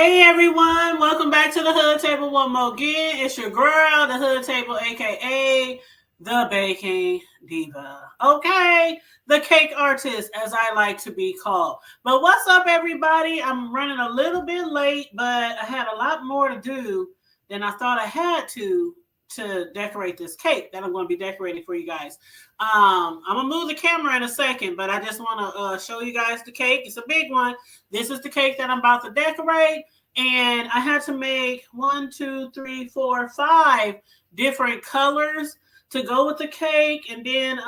Hey everyone, welcome back to the Hood Table one more again. It's your girl, the Hood Table, aka the Baking Diva. Okay, the cake artist, as I like to be called. But what's up, everybody? I'm running a little bit late, but I had a lot more to do than I thought I had to decorate this cake that I'm going to be decorating for you guys. I'm gonna move the camera in a second, but I just want to show you guys the cake. It's a big one. This is the cake that I'm about to decorate, and I had to make 5 different colors to go with the cake. And then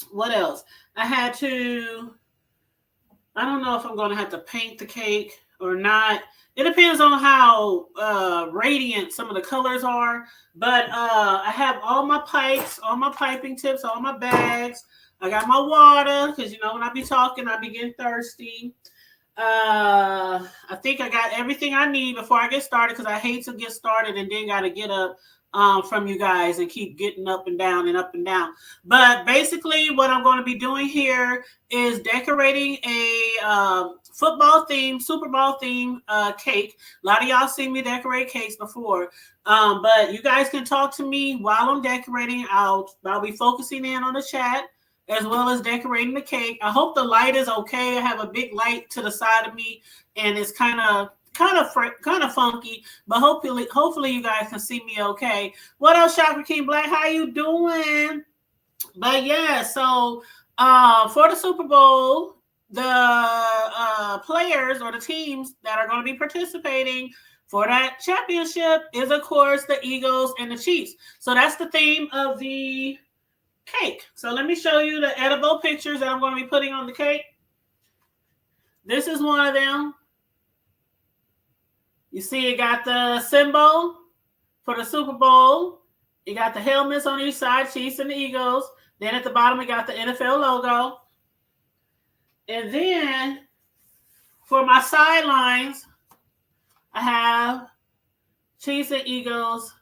what else? I had to, I don't know if I'm going to have to paint the cake or not. It depends on how radiant some of the colors are. But I have all my pipes, all my piping tips, all my bags. I got my water because, you know, when I be talking, I be getting thirsty. I think I got everything I need before I get started, because I hate to get started and then got to get up from you guys and keep getting up and down and up and down. But basically what I'm going to be doing here is decorating a football theme, Super Bowl theme cake. A lot of y'all seen me decorate cakes before. But you guys can talk to me while I'm decorating. I'll be focusing in on the chat as well as decorating the cake. I hope the light is okay. I have a big light to the side of me, and it's kind of funky, but hopefully you guys can see me okay. What else, Chakra King Black? How you doing? But yeah, so for the Super Bowl, the players or the teams that are going to be participating for that championship is, of course, the Eagles and the Chiefs. So that's the theme of the cake. So let me show you the edible pictures that I'm going to be putting on the cake. This is one of them. You see it got the symbol for the Super Bowl. You got the helmets on each side, Chiefs and the Eagles. Then at the bottom, we got the NFL logo. And then for my sidelines, I have Chiefs and Eagles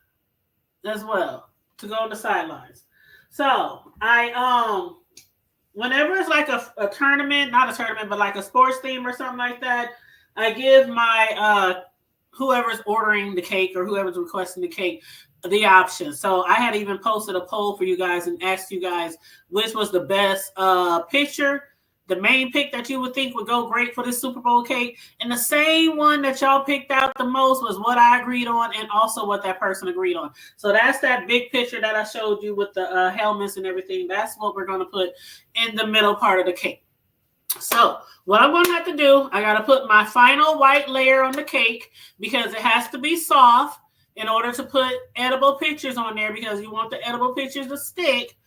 as well to go on the sidelines. So I whenever it's like a tournament, not a tournament, but like a sports theme or something like that, I give my whoever's ordering the cake or whoever's requesting the cake the option. So I had even posted a poll for you guys and asked you guys which was the best picture, the main pick that you would think would go great for this Super Bowl cake. And the same one that y'all picked out the most was what I agreed on, and also what that person agreed on. So that's that big picture that I showed you with the helmets and everything. That's what we're going to put in the middle part of the cake. So what I'm going to have to do, I got to put my final white layer on the cake because it has to be soft in order to put edible pictures on there, because you want the edible pictures to stick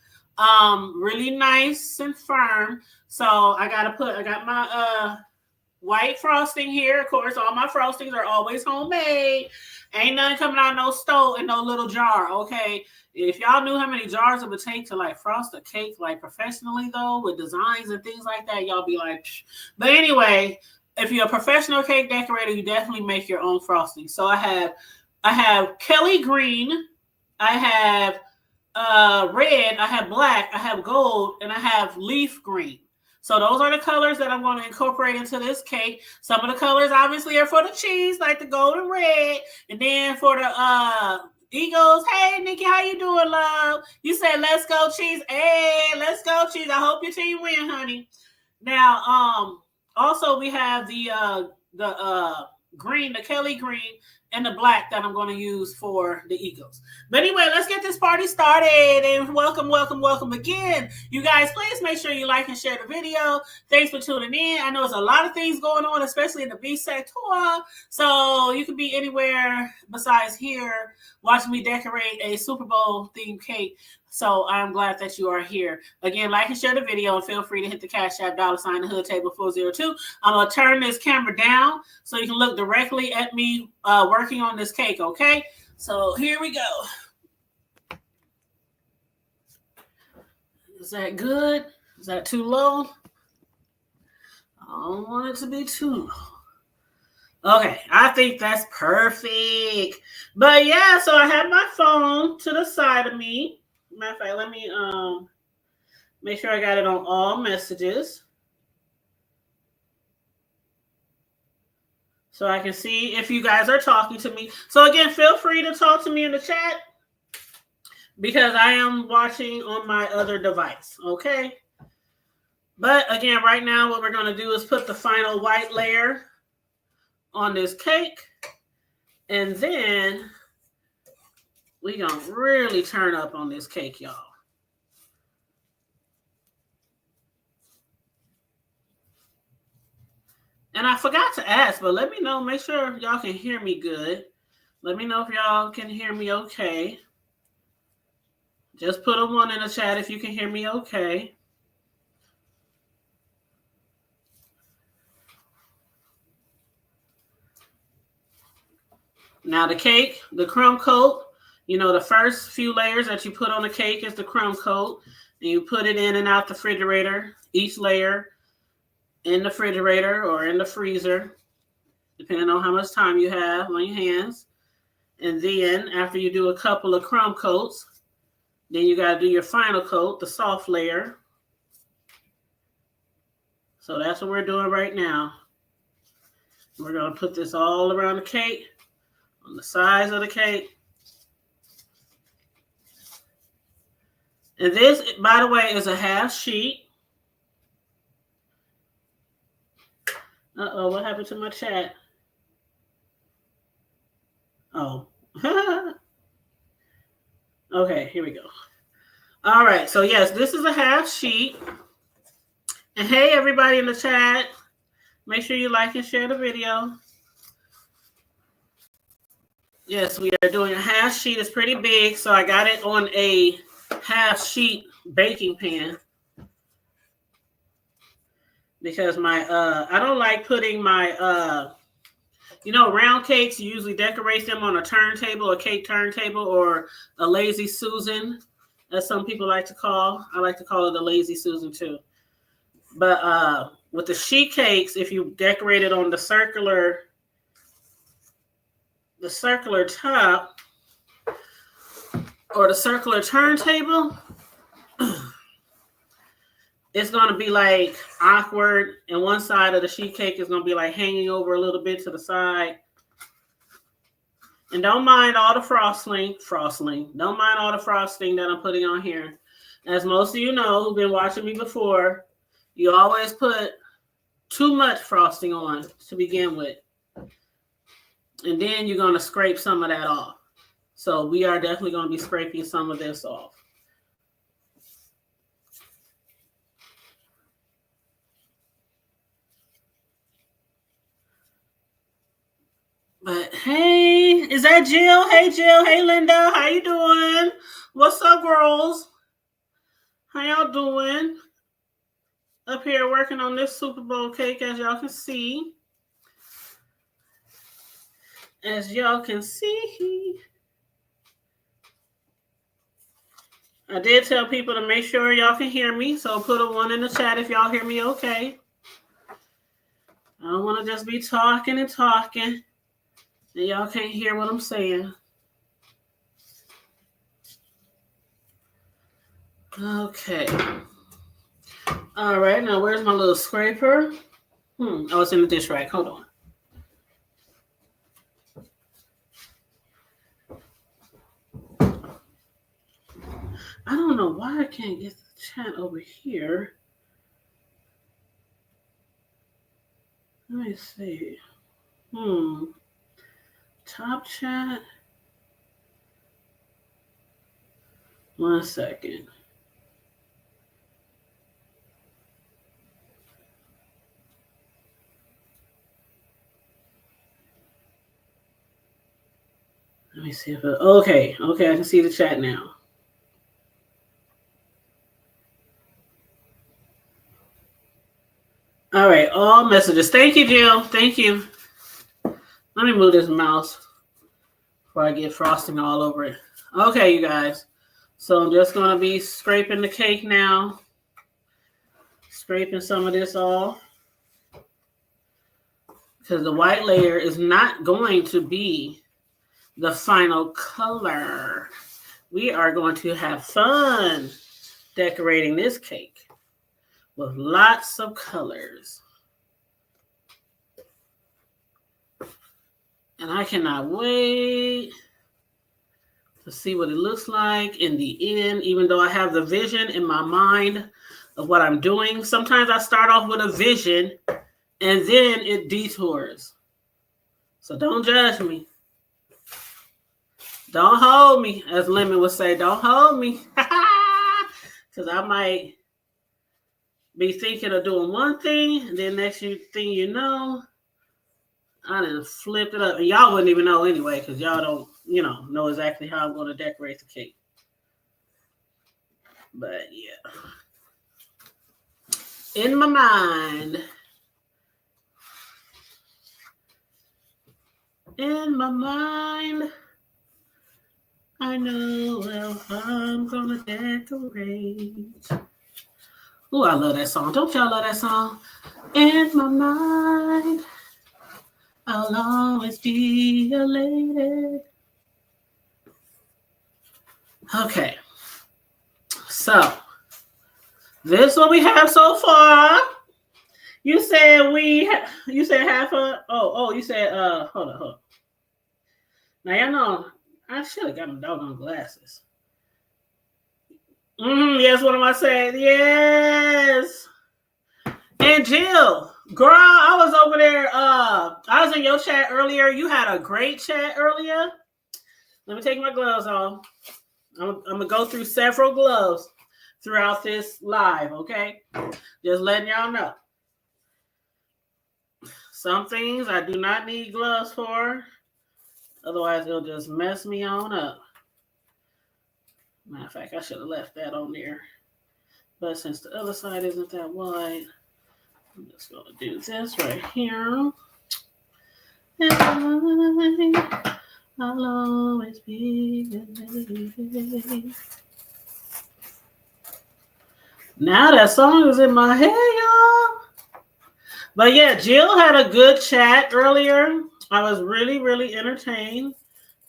really nice and firm. So I got my white frosting here. Of course, all my frostings are always homemade. Ain't nothing coming out of no stove in no little jar, okay? If y'all knew how many jars it would take to like frost a cake like professionally though, with designs and things like that, y'all be like, psh. But anyway, if you're a professional cake decorator, you definitely make your own frosting. So I have Kelly green, I have red, I have black, I have gold, and I have leaf green. So those are the colors that I'm going to incorporate into this cake. Some of the colors obviously are for the cheese, like the gold and red. And then for the Eagles, hey Nikki, how you doing, love? You said let's go cheese. Hey, let's go cheese. I hope your team win, honey. Now, also we have the green, the Kelly green, and the black that I'm going to use for the Eagles. But anyway, let's get this party started, and welcome again. You guys, please make sure you like and share the video. Thanks for tuning in. I know there's a lot of things going on, especially in the B sector, so you can be anywhere besides here watching me decorate a Super Bowl themed cake. So I'm glad that you are here. Again, like and share the video, and feel free to hit the Cash App $, the Hood Table 402. I'm going to turn this camera down so you can look directly at me working on this cake, okay? So here we go. Is that good? Is that too low? I don't want it to be too low. Okay, I think that's perfect. But yeah, so I have my phone to the side of me. Matter of fact, let me make sure I got it on all messages. so I can see if you guys are talking to me. So again, feel free to talk to me in the chat because I am watching on my other device, okay? But again, right now what we're going to do is put the final white layer on this cake, and then we're going to really turn up on this cake, y'all. And I forgot to ask, but let me know. Make sure y'all can hear me good. Let me know if y'all can hear me okay. Just put a 1 in the chat if you can hear me okay. Now the cake, the crumb coat, you know, the first few layers that you put on the cake is the crumb coat. And you put it in and out the refrigerator, each layer in the refrigerator or in the freezer, depending on how much time you have on your hands. And then after you do a couple of crumb coats, then you got to do your final coat, the soft layer. So that's what we're doing right now. We're going to put this all around the cake, on the sides of the cake. And this, by the way, is a half sheet. Uh-oh, what happened to my chat? Oh. Okay, here we go. All right, so yes, this is a half sheet. And hey, everybody in the chat, make sure you like and share the video. Yes, we are doing a half sheet. It's pretty big, so I got it on a half sheet baking pan. Because my, I don't like putting my, you know, round cakes, you usually decorate them on a turntable, a cake turntable, or a Lazy Susan, as some people like to call. I like to call it a Lazy Susan too. But with the sheet cakes, if you decorate it on the circular top or the circular turntable, it's going to be like awkward, and one side of the sheet cake is going to be like hanging over a little bit to the side. And don't mind all the frosting. Don't mind all the frosting that I'm putting on here. As most of you know who've been watching me before, you always put too much frosting on to begin with. And then you're going to scrape some of that off. So we are definitely going to be scraping some of this off. But hey, is that Jill? Hey, Jill. Hey, Linda. How you doing? What's up, girls? How y'all doing? Up here working on this Super Bowl cake, as y'all can see. As y'all can see. I did tell people to make sure y'all can hear me, so put a 1 in the chat if y'all hear me okay. I don't want to just be talking and talking, and y'all can't hear what I'm saying. Okay. All right, now where's my little scraper? Oh, it's in the dish rack. Hold on. I don't know why I can't get the chat over here. Let me see. Top chat. 1 second. Let me see if it, okay, I can see the chat now. All right, all messages. Thank you, Jill. Thank you. Let me move this mouse before I get frosting all over it. Okay, you guys. So I'm just going to be scraping the cake now. Scraping some of this off. Because the white layer is not going to be the final color. We are going to have fun decorating this cake with lots of colors. And I cannot wait to see what it looks like in the end, even though I have the vision in my mind of what I'm doing. Sometimes I start off with a vision and then it detours. So don't judge me. Don't hold me, as Lemon would say, don't hold me. Because I might be thinking of doing one thing, and then next thing you know, I done flipped it up. And y'all wouldn't even know anyway, because y'all don't, know exactly how I'm going to decorate the cake. But yeah. In my mind. I know well I'm gonna decorate. Oh, I love that song. Don't y'all love that song? In my mind, I'll always be a lady. Okay. So, this is what we have so far. You said you said half a, you said, hold on. Now, y'all know, I should have got my doggone glasses. Yes, what am I saying? Yes. And Jill, girl, I was over there. I was in your chat earlier. You had a great chat earlier. Let me take my gloves off. I'm going to go through several gloves throughout this live, okay? Just letting y'all know. Some things I do not need gloves for. Otherwise, it'll just mess me on up. Matter of fact, I should have left that on there. But since the other side isn't that wide, I'm just going to do this right here. And I'll always be your lady. Now that song is in my head, y'all. But yeah, Jill had a good chat earlier. I was really, really entertained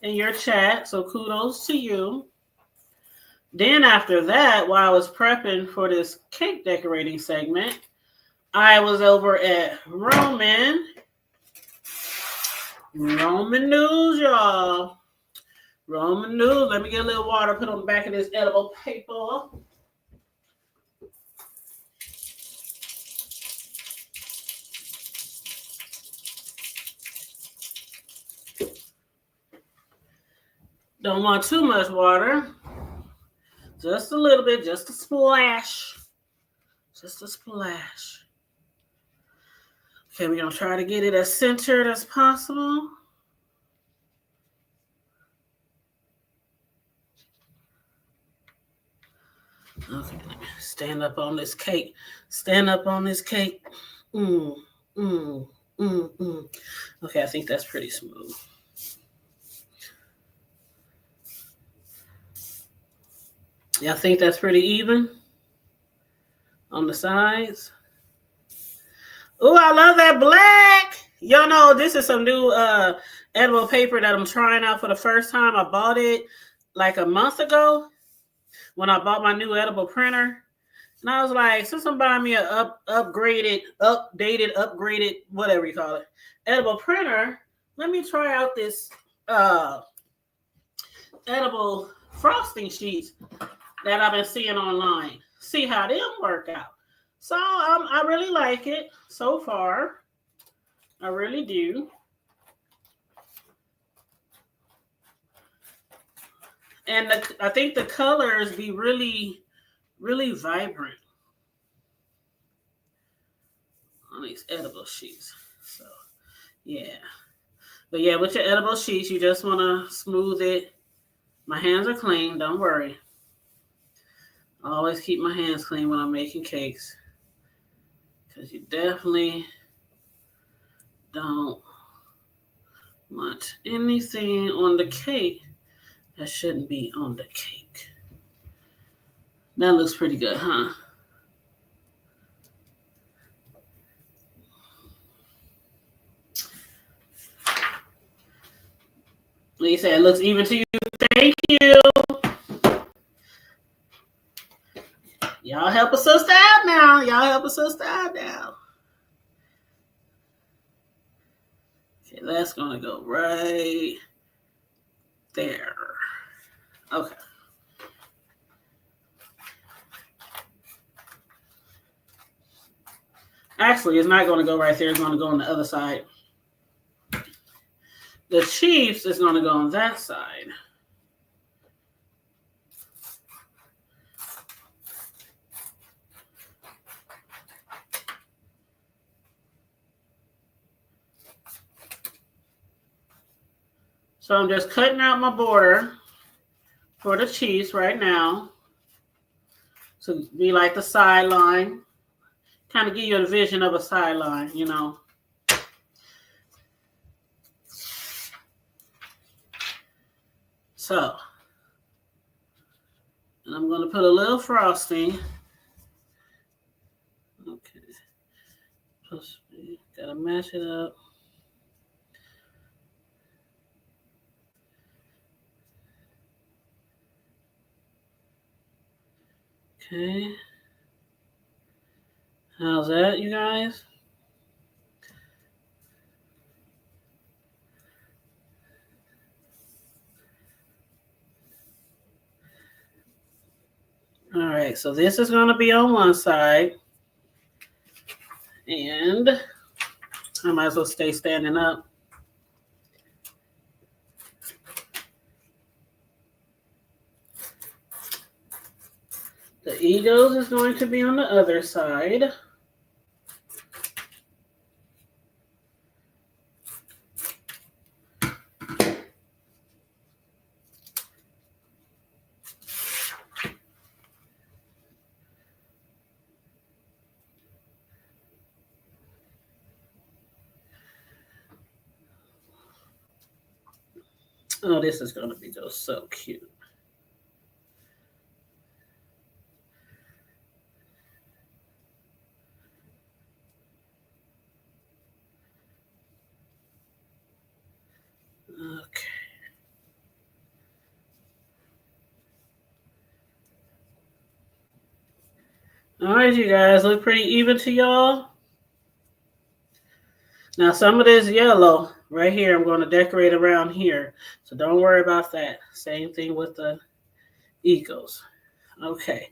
in your chat. So kudos to you. Then after that, while I was prepping for this cake decorating segment, I was over at Roman News, y'all. Roman News. Let me get a little water, put on the back of this edible paper. Don't want too much water. Just a little bit, just a splash. Just a splash. Okay, we're going to try to get it as centered as possible. Okay, let me stand up on this cake. Stand up on this cake. Okay, I think that's pretty smooth. Y'all think that's pretty even on the sides? Oh, I love that black. Y'all know this is some new edible paper that I'm trying out for the first time. I bought it like a month ago when I bought my new edible printer. And I was like, since I'm buying me a upgraded, whatever you call it, edible printer, let me try out this edible frosting sheets that I've been seeing online. See how them work out. So I really like it so far. I really do. And I think the colors be really, really vibrant on these edible sheets. So, yeah. But yeah, with your edible sheets, you just want to smooth it. My hands are clean. Don't worry. I always keep my hands clean when I'm making cakes. Because you definitely don't want anything on the cake that shouldn't be on the cake. That looks pretty good, huh? Like you said, it looks even to you. Thank you. Y'all help a sister out now. Okay, that's going to go right there. Okay. Actually, it's not going to go right there. It's going to go on the other side. The Chiefs is going to go on that side. So I'm just cutting out my border for the Chiefs right now to be like the sideline. Kind of give you a vision of a sideline, you know. So, and I'm going to put a little frosting. Okay. Gotta match it up. Okay. How's that, you guys? All right, so this is going to be on one side. And I might as well stay standing up. The Eagles is going to be on the other side. Oh, this is going to be just so cute. Okay. All right, you guys, look pretty even to y'all. Now, some of this yellow right here, I'm going to decorate around here. So don't worry about that. Same thing with the Eagles. Okay.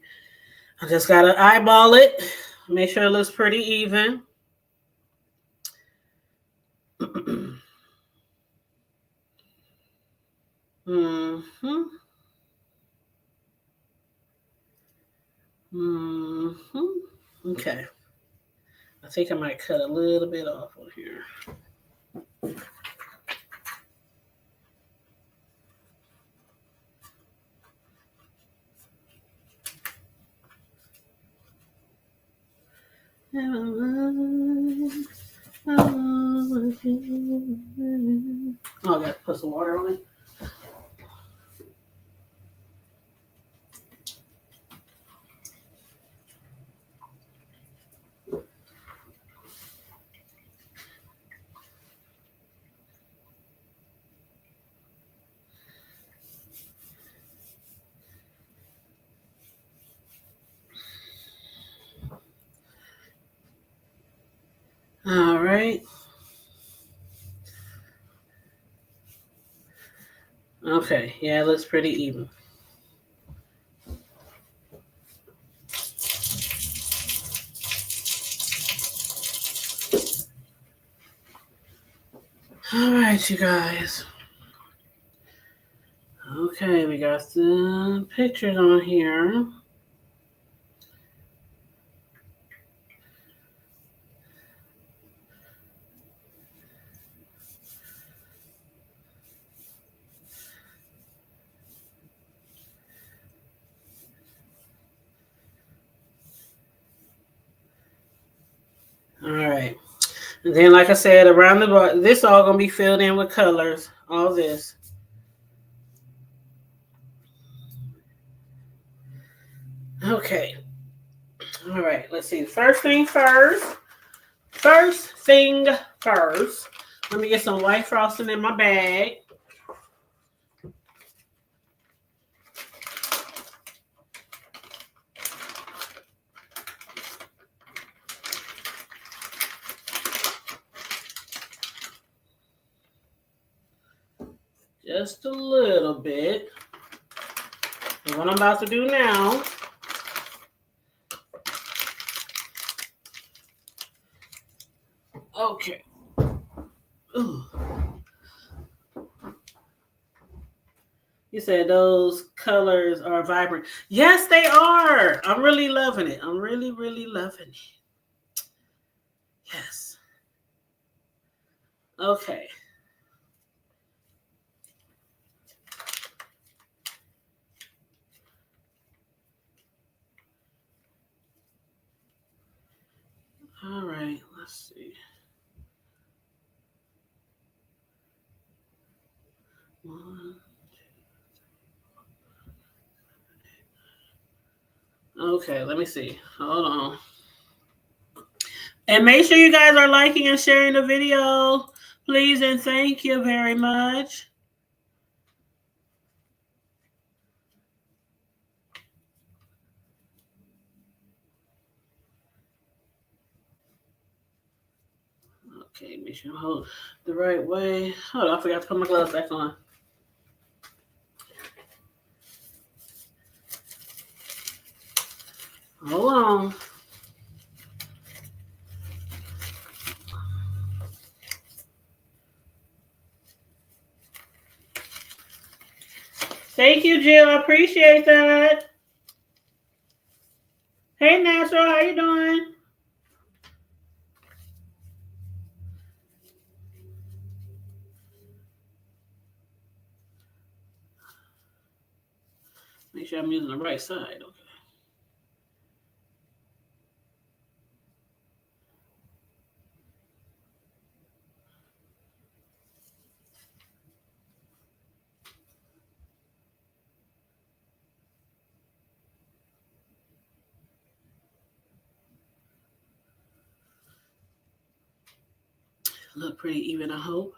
I just got to eyeball it. Make sure it looks pretty even. Mm-hmm. Mm-hmm. Okay. I think I might cut a little bit off of here. Oh, I got to put some water on it. All right. Okay. Yeah, it looks pretty even. All right, you guys. Okay, we got the pictures on here. All right. And then, like I said, around the this all going to be filled in with colors. All this. Okay. All right. Let's see. First thing first. Let me get some white frosting in my bag. just a little bit. And what I'm about to do now, okay. Ooh. You said those colors are vibrant. Yes, they are. I'm really loving it. I'm really, really loving it. Yes. Okay. All right. Let's see. One. Okay, let me see. Hold on. And make sure you guys are liking and sharing the video. Please and thank you very much. Okay, make sure I hold the right way. Hold on, I forgot to put my gloves back on. Hold on. Thank you, Jill. I appreciate that. Hey, Natural, how you doing? Make sure I'm using the right side. Okay. Look pretty even, I hope.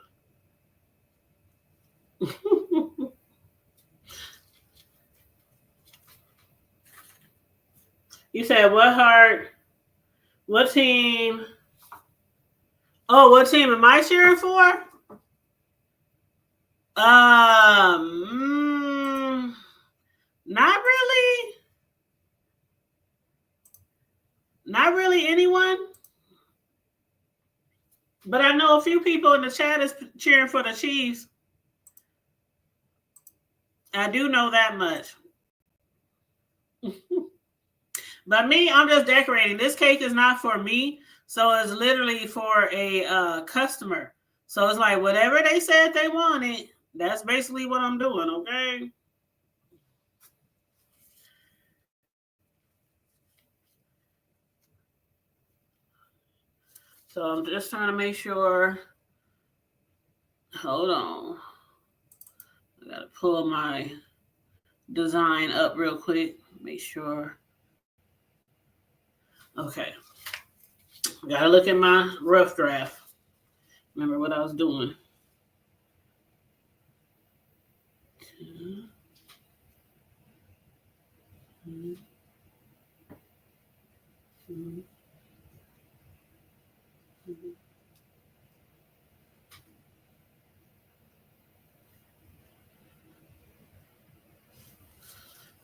You said what heart? What team? Oh, what team am I cheering for? Not really. Not really anyone. But I know a few people in the chat is cheering for the Chiefs. I do know that much. But me, I'm just decorating. This cake is not for me. So it's literally for a customer. So it's like whatever they said they wanted, that's basically what I'm doing, okay? So I'm just trying to make sure. Hold on. I got to pull my design up real quick. Make sure. Okay. Got to look at my rough draft. Remember what I was doing.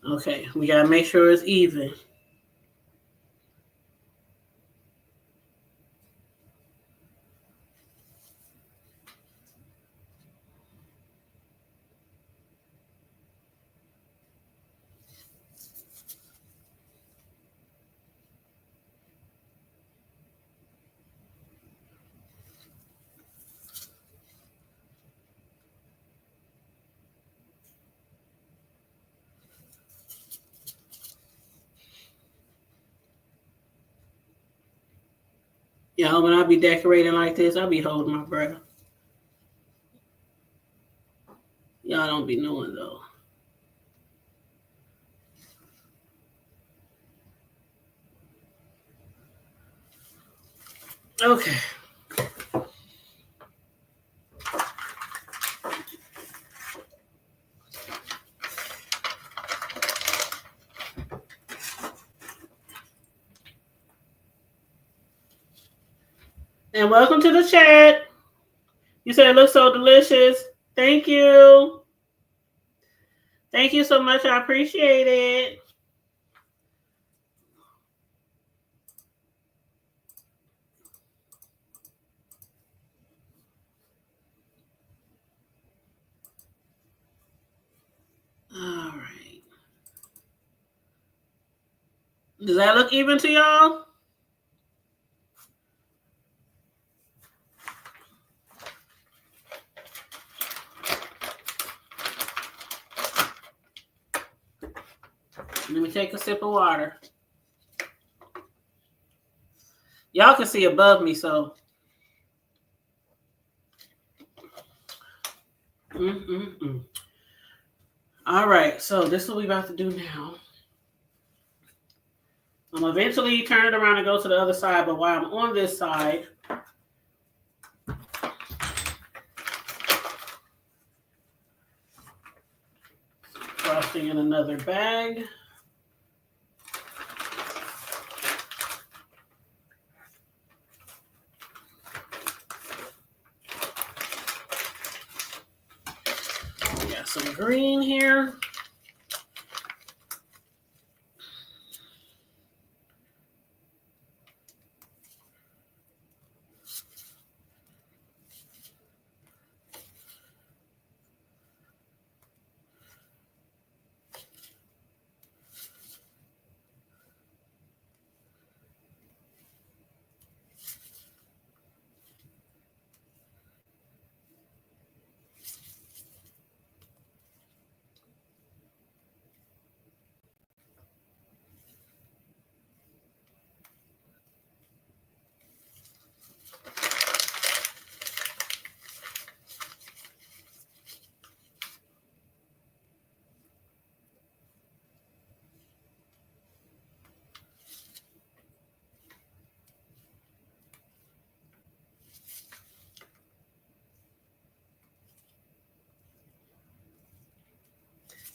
Okay, we got to make sure it's even. Y'all, when I be decorating like this, I be holding my breath. Y'all don't be knowing though. Okay. And welcome to the chat. You said it looks so delicious. Thank you. Thank you so much. I appreciate it. All right. Does that look even to y'all? Let me take a sip of water. Y'all can see above me, so. All right, so this is what we about to do now. I'm gonna eventually turn it around and go to the other side, but while I'm on this side, frosting in another bag. Got some green here.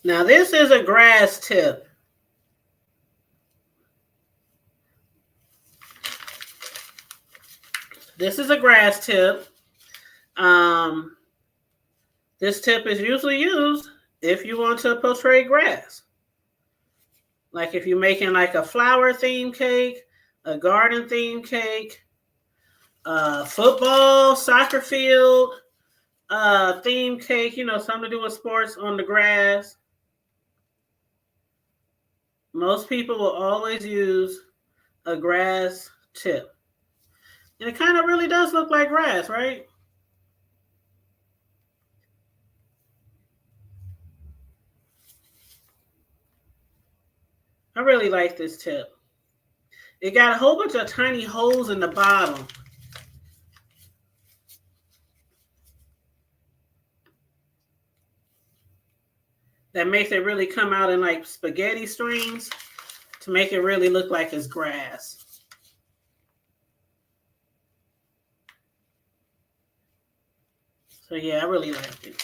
Now this is a grass tip. This is a grass tip. This tip is usually used if you want to portray grass. Like if you're making like a flower theme cake, a garden theme cake, football, soccer field, theme cake, something to do with sports on the grass. Most people will always use a grass tip. And it kind of really does look like grass, right? I really like this tip. It got a whole bunch of tiny holes in the bottom. That makes it really come out in like spaghetti strings to make it really look like it's grass. So yeah, I really like it.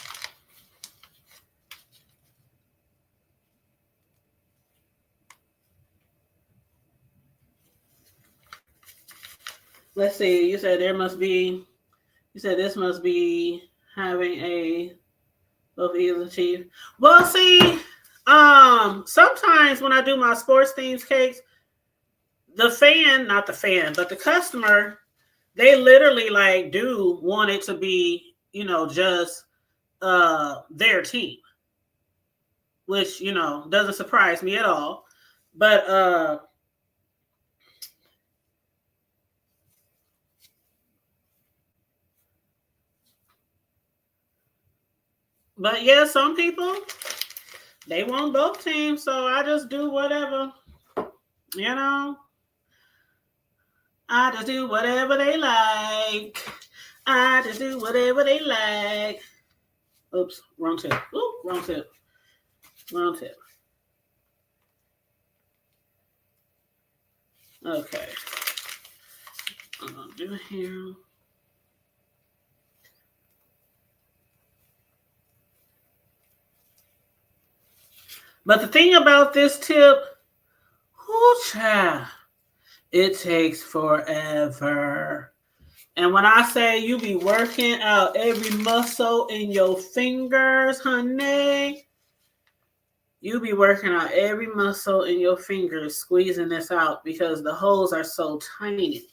Let's see, you said this must be having a both ears achieved. Well, see, sometimes when I do my sports themed cakes, not the fan, but the customer, they literally like do want it to be, just their team, which, doesn't surprise me at all. But yeah, some people, they want both teams, so I just do whatever, I just do whatever they like. I just do whatever they like. Oops, wrong tip. Ooh, wrong tip. Wrong tip. Okay. I'm going to do it here. But the thing about this tip, child, it takes forever. And when I say you be working out every muscle in your fingers, honey, You be working out every muscle in your fingers squeezing this out because the holes are so tiny.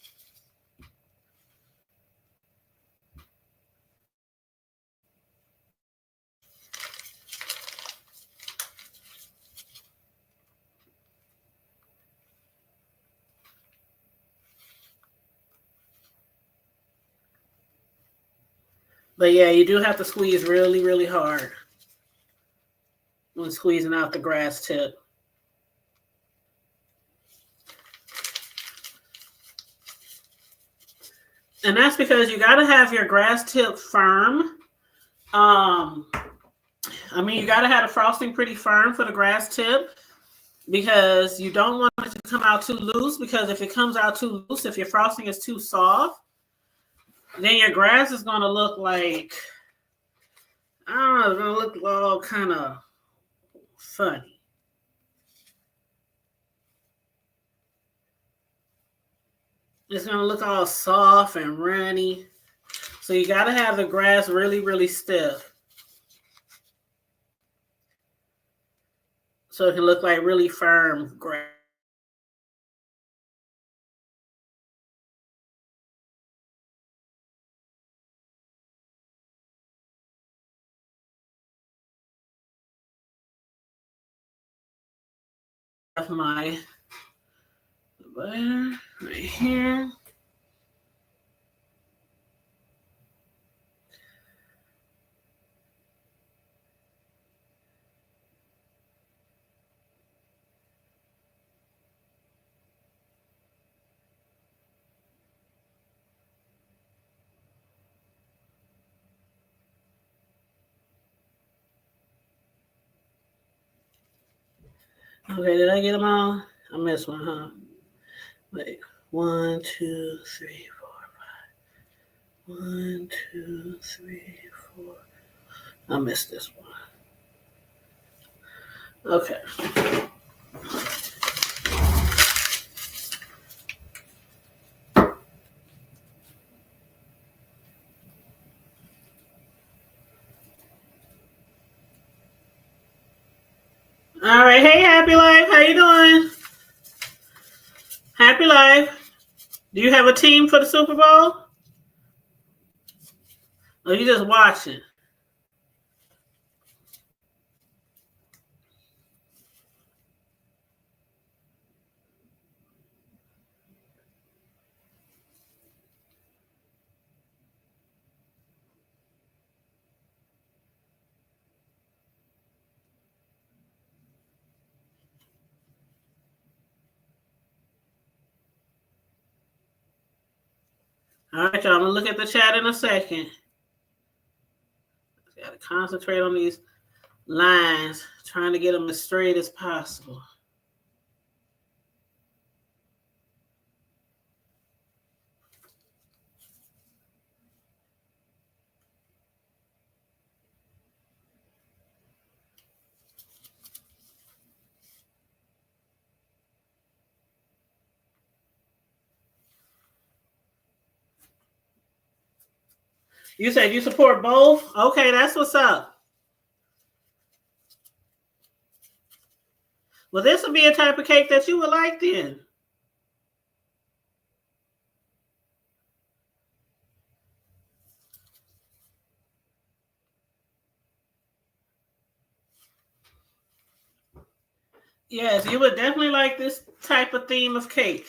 But yeah, you do have to squeeze really, really hard when squeezing out the grass tip. And that's because you got to have your grass tip firm. Um, you got to have the frosting pretty firm for the grass tip because you don't want it to come out too loose. Because if it comes out too loose, if your frosting is too soft, then your grass is going to look like, I don't know, it's going to look all kind of funny. It's going to look all soft and runny. So you got to have the grass really, really stiff. So it can look like really firm grass. My butter right here. Okay, did I get them all? I missed one, huh? Wait, 1, 2, 3, 4, 5. 1, 2, 3, 4. I missed this one. Okay. All right. Hey, Happy Life. How you doing? Happy Life. Do you have a team for the Super Bowl? Or you just watching? All right, y'all. I'm gonna look at the chat in a second. Gotta concentrate on these lines, trying to get them as straight as possible. You said you support both? Okay, that's what's up. Well, this would be a type of cake that you would like then. Yes, you would definitely like this type of theme of cake.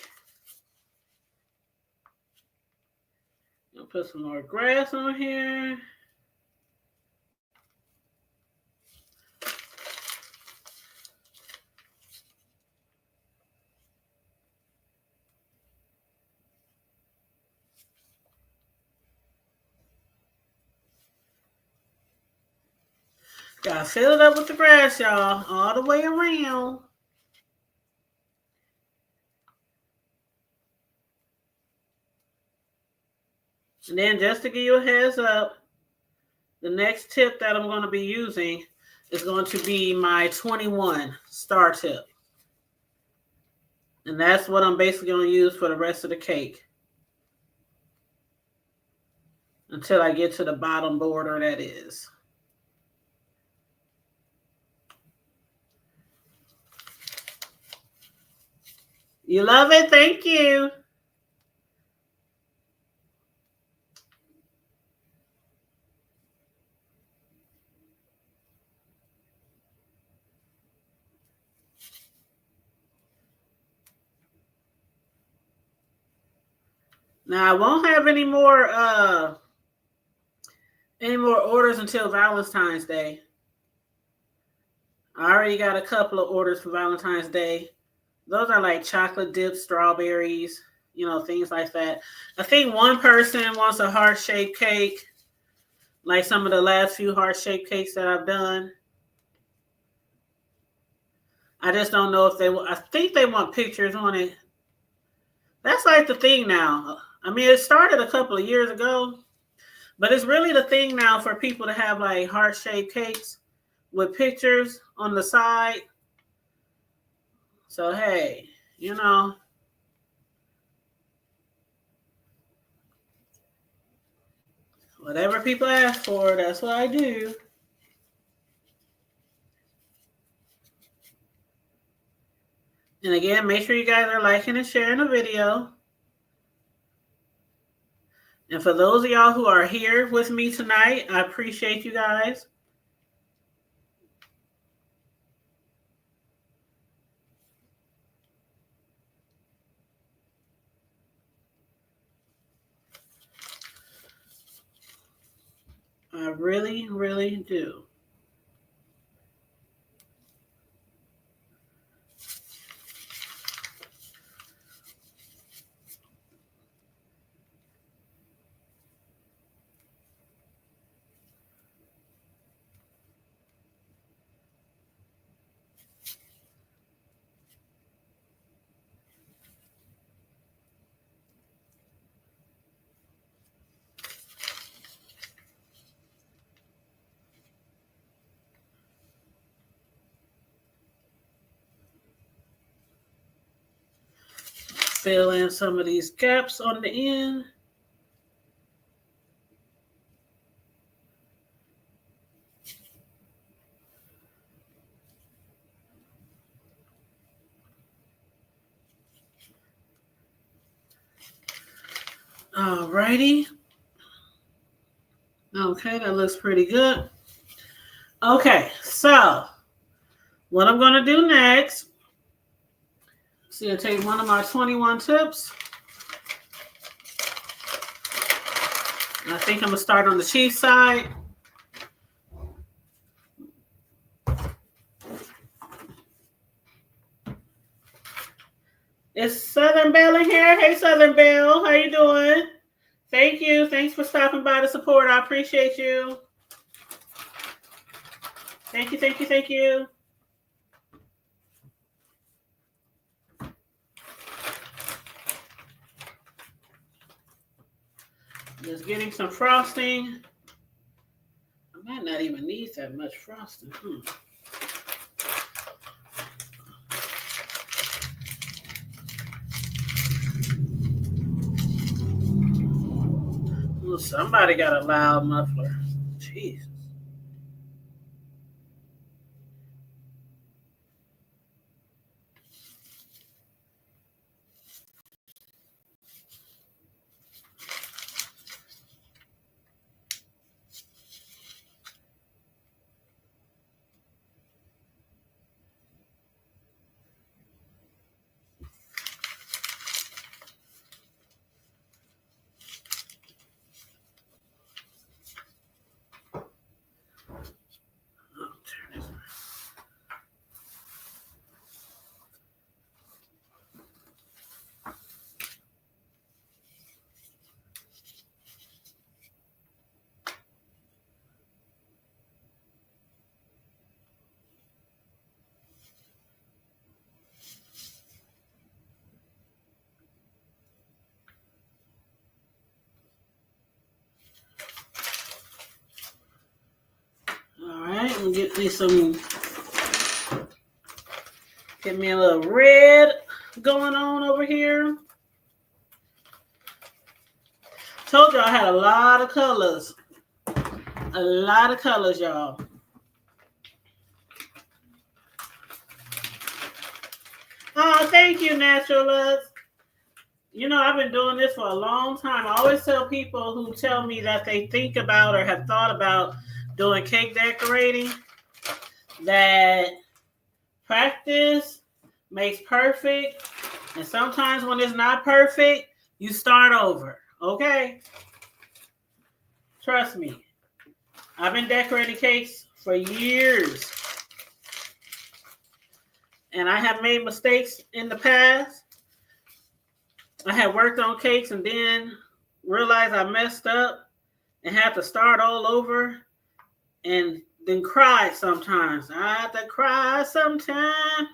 I'll put some more grass on here. Gotta fill it up with the grass, y'all, all the way around. And then just to give you a heads up, the next tip that I'm going to be using is going to be my 21 star tip. And that's what I'm basically going to use for the rest of the cake. Until I get to the bottom border, that is. You love it? Thank you. Now I won't have any more orders until Valentine's Day. I already got a couple of orders for Valentine's Day. Those are like chocolate dipped strawberries, things like that. I think one person wants a heart-shaped cake, like some of the last few heart-shaped cakes that I've done. I just don't know if I think they want pictures on it. That's like the thing now. I mean, it started a couple of years ago, but it's really the thing now for people to have like heart-shaped cakes with pictures on the side. So, hey, whatever people ask for, that's what I do. And again, make sure you guys are liking and sharing the video. And for those of y'all who are here with me tonight, I appreciate you guys. I really, really do. Fill in some of these gaps on the end. Alrighty. Okay, that looks pretty good. Okay, so what I'm going to do next, see, I take one of my 21 tips. I think I'm going to start on the cheese side. It's Southern Belle in here. Hey, Southern Belle. How you doing? Thank you. Thanks for stopping by to support. I appreciate you. Thank you, thank you, thank you. Just getting some frosting. I might not even need that much frosting. Well, somebody got a loud muffler. Jeez. Get me a little red going on over here. Told you I had a lot of colors. A lot of colors, y'all. Oh, thank you, Natural Lux. You know, I've been doing this for a long time. I always tell people who tell me that they think about or have thought about doing cake decorating that practice makes perfect. And sometimes when it's not perfect, you start over. Okay? Trust me. I've been decorating cakes for years. And I have made mistakes in the past. I had worked on cakes and then realized I messed up and had to start all over and then cry sometimes. I had to cry sometimes.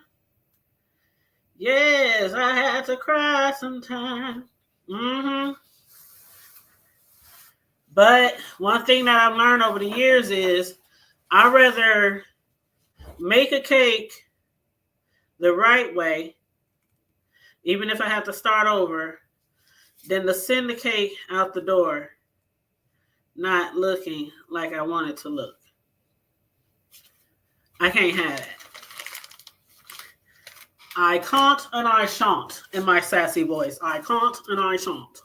Yes, I had to cry sometimes. But one thing that I've learned over the years is I'd rather make a cake the right way, even if I have to start over, than to send the cake out the door not looking like I want it to look. I can't have that. I can't and I shan't in my sassy voice. I can't and I shan't.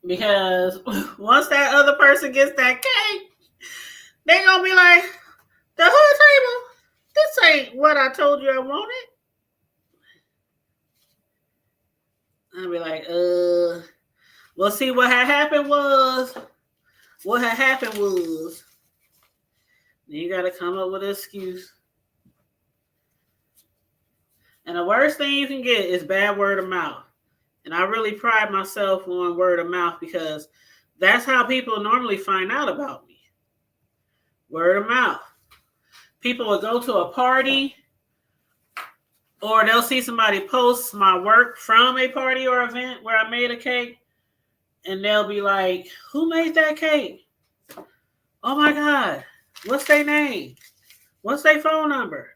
Because once that other person gets that cake, they gonna be like, the whole table, this ain't what I told you I wanted. I'll be like, well, see, what had happened was, you gotta come up with an excuse. And the worst thing you can get is bad word of mouth. And I really pride myself on word of mouth because that's how people normally find out about me. Word of mouth. People will go to a party or they'll see somebody post my work from a party or event where I made a cake and they'll be like, who made that cake? Oh my God. What's their name? What's their phone number?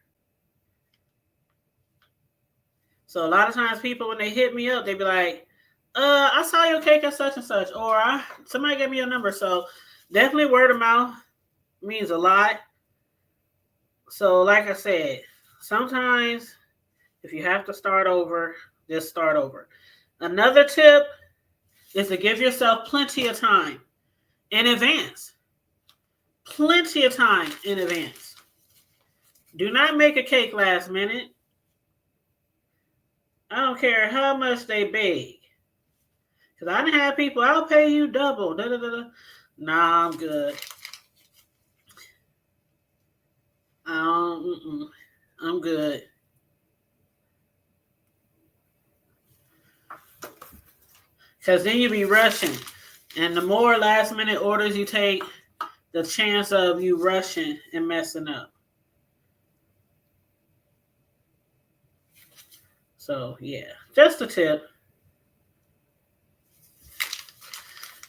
So a lot of times people, when they hit me up, they be like, I saw your cake at such and such, or somebody gave me your number. So definitely word of mouth means a lot. So like I said, sometimes if you have to start over, just start over. Another tip is to give yourself plenty of time in advance. Plenty of time in advance. Do not make a cake last minute. I don't care how much they beg. Because I didn't have people, I'll pay you double. Da, da, da, da. Nah, I'm good. I'm good. Because then you be rushing. And the more last minute orders you take, the chance of you rushing and messing up. So, yeah, just a tip.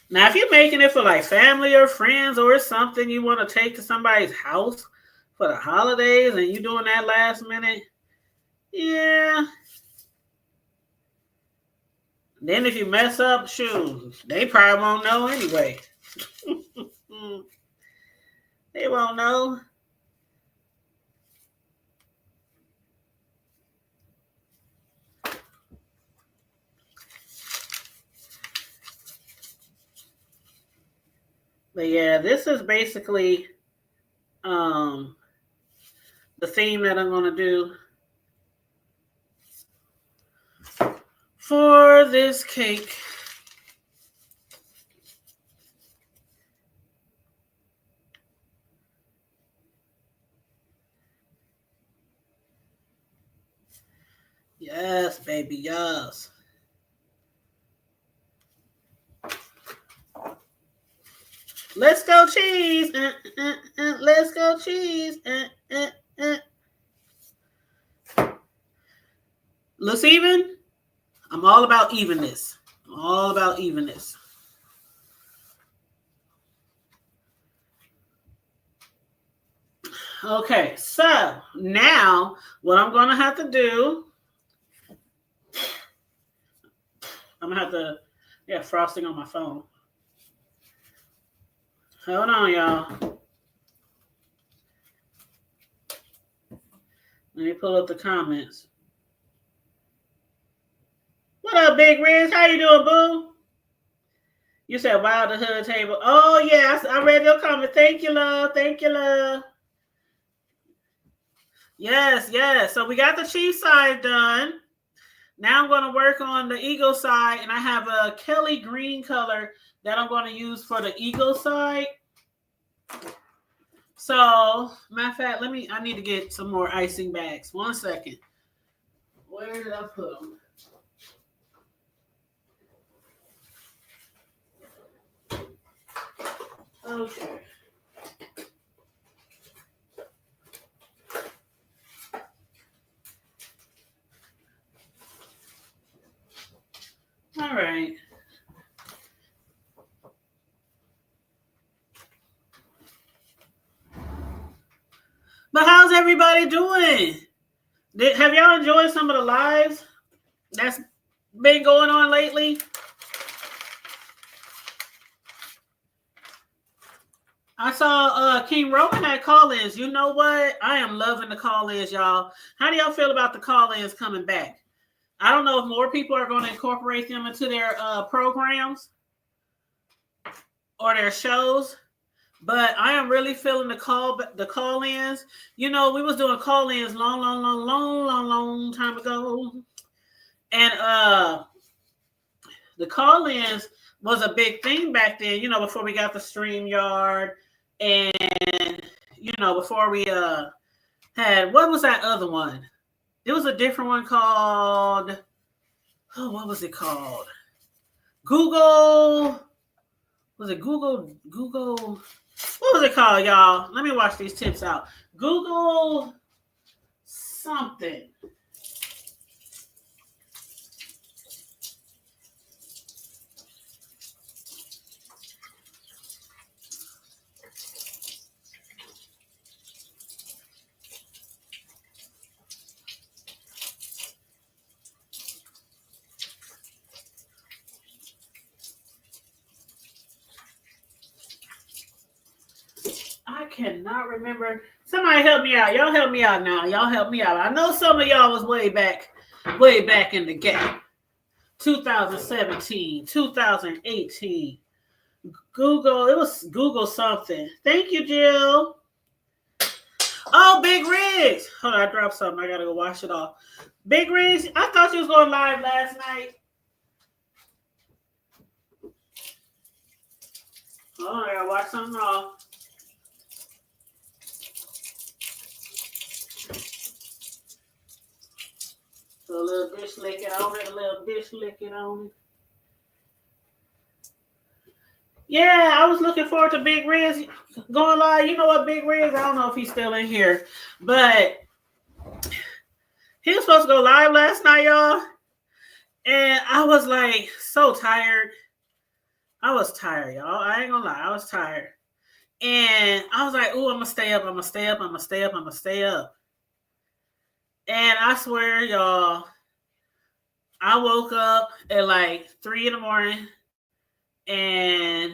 Now, if you're making it for like family or friends or something you want to take to somebody's house for the holidays and you doing that last minute, yeah. Then if you mess up, shoot, they probably won't know anyway. They won't know. But yeah, this is basically the theme that I'm going to do for this cake. Yes, baby, yes. Let's go cheese. Let's go cheese. Looks even? I'm all about evenness. All about evenness. Okay, so now what I'm going to have to do, I'm going to have to Yeah, frosting on my phone. Hold on, y'all. Let me pull up the comments. What up, Big Riz? How you doing, boo? You said, wow, the hood table. Oh, yeah, I read your comment. Thank you, love. Thank you, love. Yes, yes. So we got the Chief side done. Now I'm going to work on the Eagle side, and I have a Kelly green color that I'm going to use for the Eagle side. So, matter of fact, I need to get some more icing bags. 1 second. Where did I put them? Okay. All right. But how's everybody doing? Have y'all enjoyed some of the lives that's been going on lately? I saw King Roman at call-ins. You know what? I am loving the call-ins, y'all. How do y'all feel about the call-ins coming back? I don't know if more people are going to incorporate them into their programs or their shows, but I am really feeling the call-ins. You know, we was doing call-ins long time ago, and the call-ins was a big thing back then. You know, before we got the StreamYard, and you know, before we had, what was that other one? It was a different one called, oh, what was it called? Google. Was it Google? What was it called, y'all? Let me watch these tips out. Google something. I cannot remember. Somebody help me out. Y'all help me out now. Y'all help me out. I know some of y'all was way back in the game. 2017, 2018. Google, it was Google something. Thank you, Jill. Oh, Big Riggs. Hold on, I dropped something. I gotta go wash it off. Big Riggs, I thought you was going live last night. Hold on, I gotta wash something off. So a little dish licking on it, Yeah, I was looking forward to Big Riz going live. You know what, Big Riz? I don't know if he's still in here, but he was supposed to go live last night, y'all. And I was like so tired. I was tired, y'all. I ain't gonna lie. I was tired. And I was like, ooh, I'm gonna stay up. And I swear, y'all, I woke up at like 3 a.m. and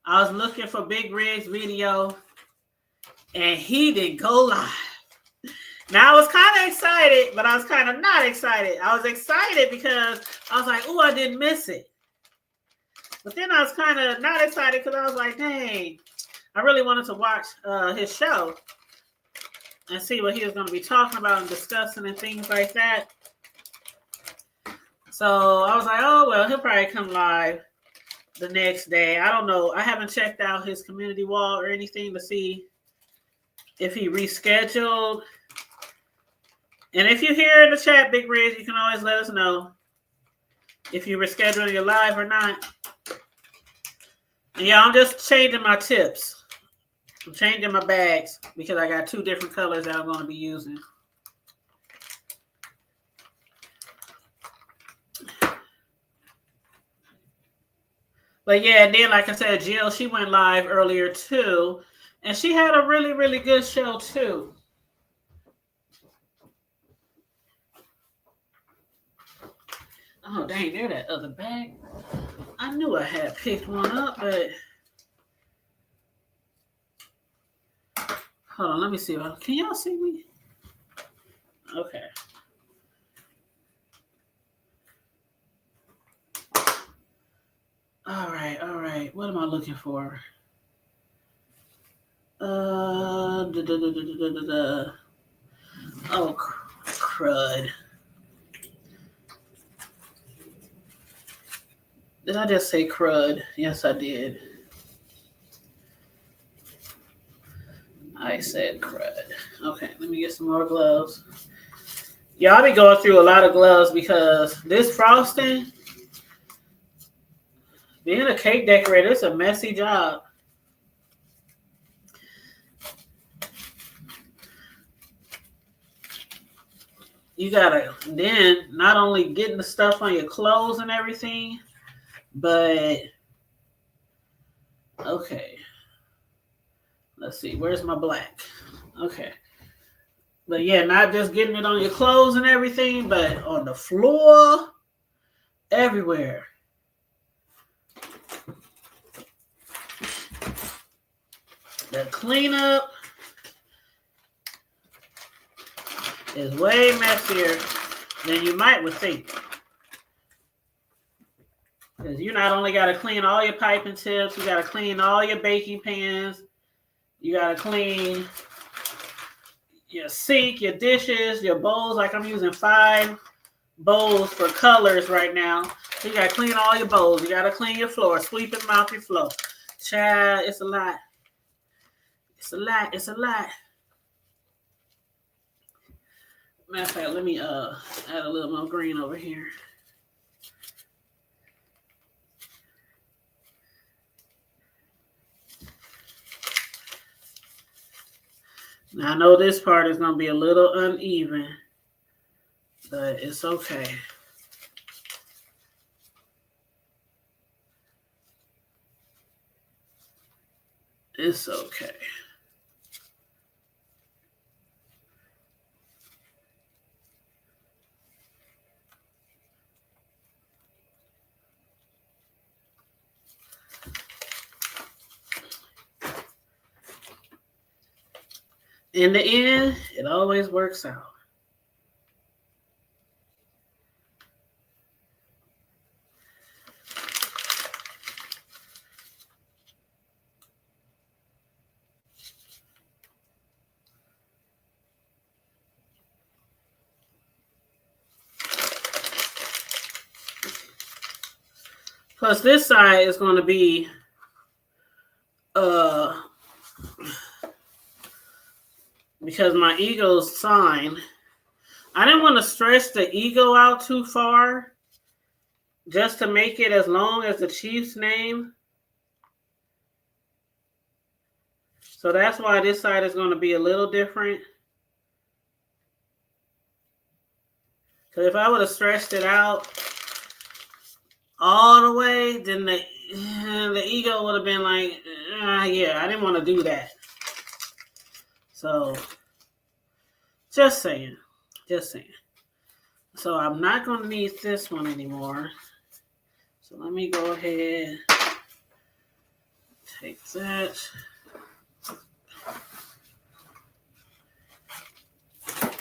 I was looking for Big Rig's video, and he didn't go live. Now, I was kind of excited, but I was kind of not excited. I was excited because I was like, ooh, I didn't miss it. But then I was kind of not excited because I was like, dang, I really wanted to watch his show and see what he was going to be talking about and discussing and things like that. So I was like, oh, well, he'll probably come live the next day. I don't know. I haven't checked out his community wall or anything to see if he rescheduled. And if you're here in the chat, Big Riz, you can always let us know if you rescheduling your live or not. And yeah, I'm just changing my tips. I'm changing my bags because I got 2 different colors that I'm going to be using. But yeah, and then like I said, Jill, she went live earlier too. And she had a really, really good show too. Oh, dang, there that other bag. I knew I had picked one up, but hold on, let me see. Can y'all see me? Okay. All right. What am I looking for? Oh, crud. Did I just say crud? Yes, I did. I said crud. Okay, let me get some more gloves. Y'all be going through a lot of gloves because this frosting, being a cake decorator, it's a messy job. You gotta then not only getting the stuff on your clothes and everything, but okay. Let's see, where's my black? Okay. But yeah, not just getting it on your clothes and everything, but on the floor, everywhere. The cleanup is way messier than you might would think. Because you not only got to clean all your piping tips, you got to clean all your baking pans, you got to clean your sink, your dishes, your bowls. Like I'm using 5 bowls for colors right now. So you got to clean all your bowls. You got to clean your floor, sweep and mop your floor. Child, it's a lot. It's a lot. It's a lot. Matter of fact, let me add a little more green over here. Now, I know this part is going to be a little uneven, but it's okay. It's okay. In the end, it always works out. Plus, this side is going to be because my Eagles sign. I didn't want to stretch the eagle out too far just to make it as long as the Chiefs' name. So that's why this side is going to be a little different. Because if I would have stretched it out all the way, then the eagle would have been like, yeah, I didn't want to do that. So, just saying. So I'm not going to need this one anymore. So let me go ahead, take that.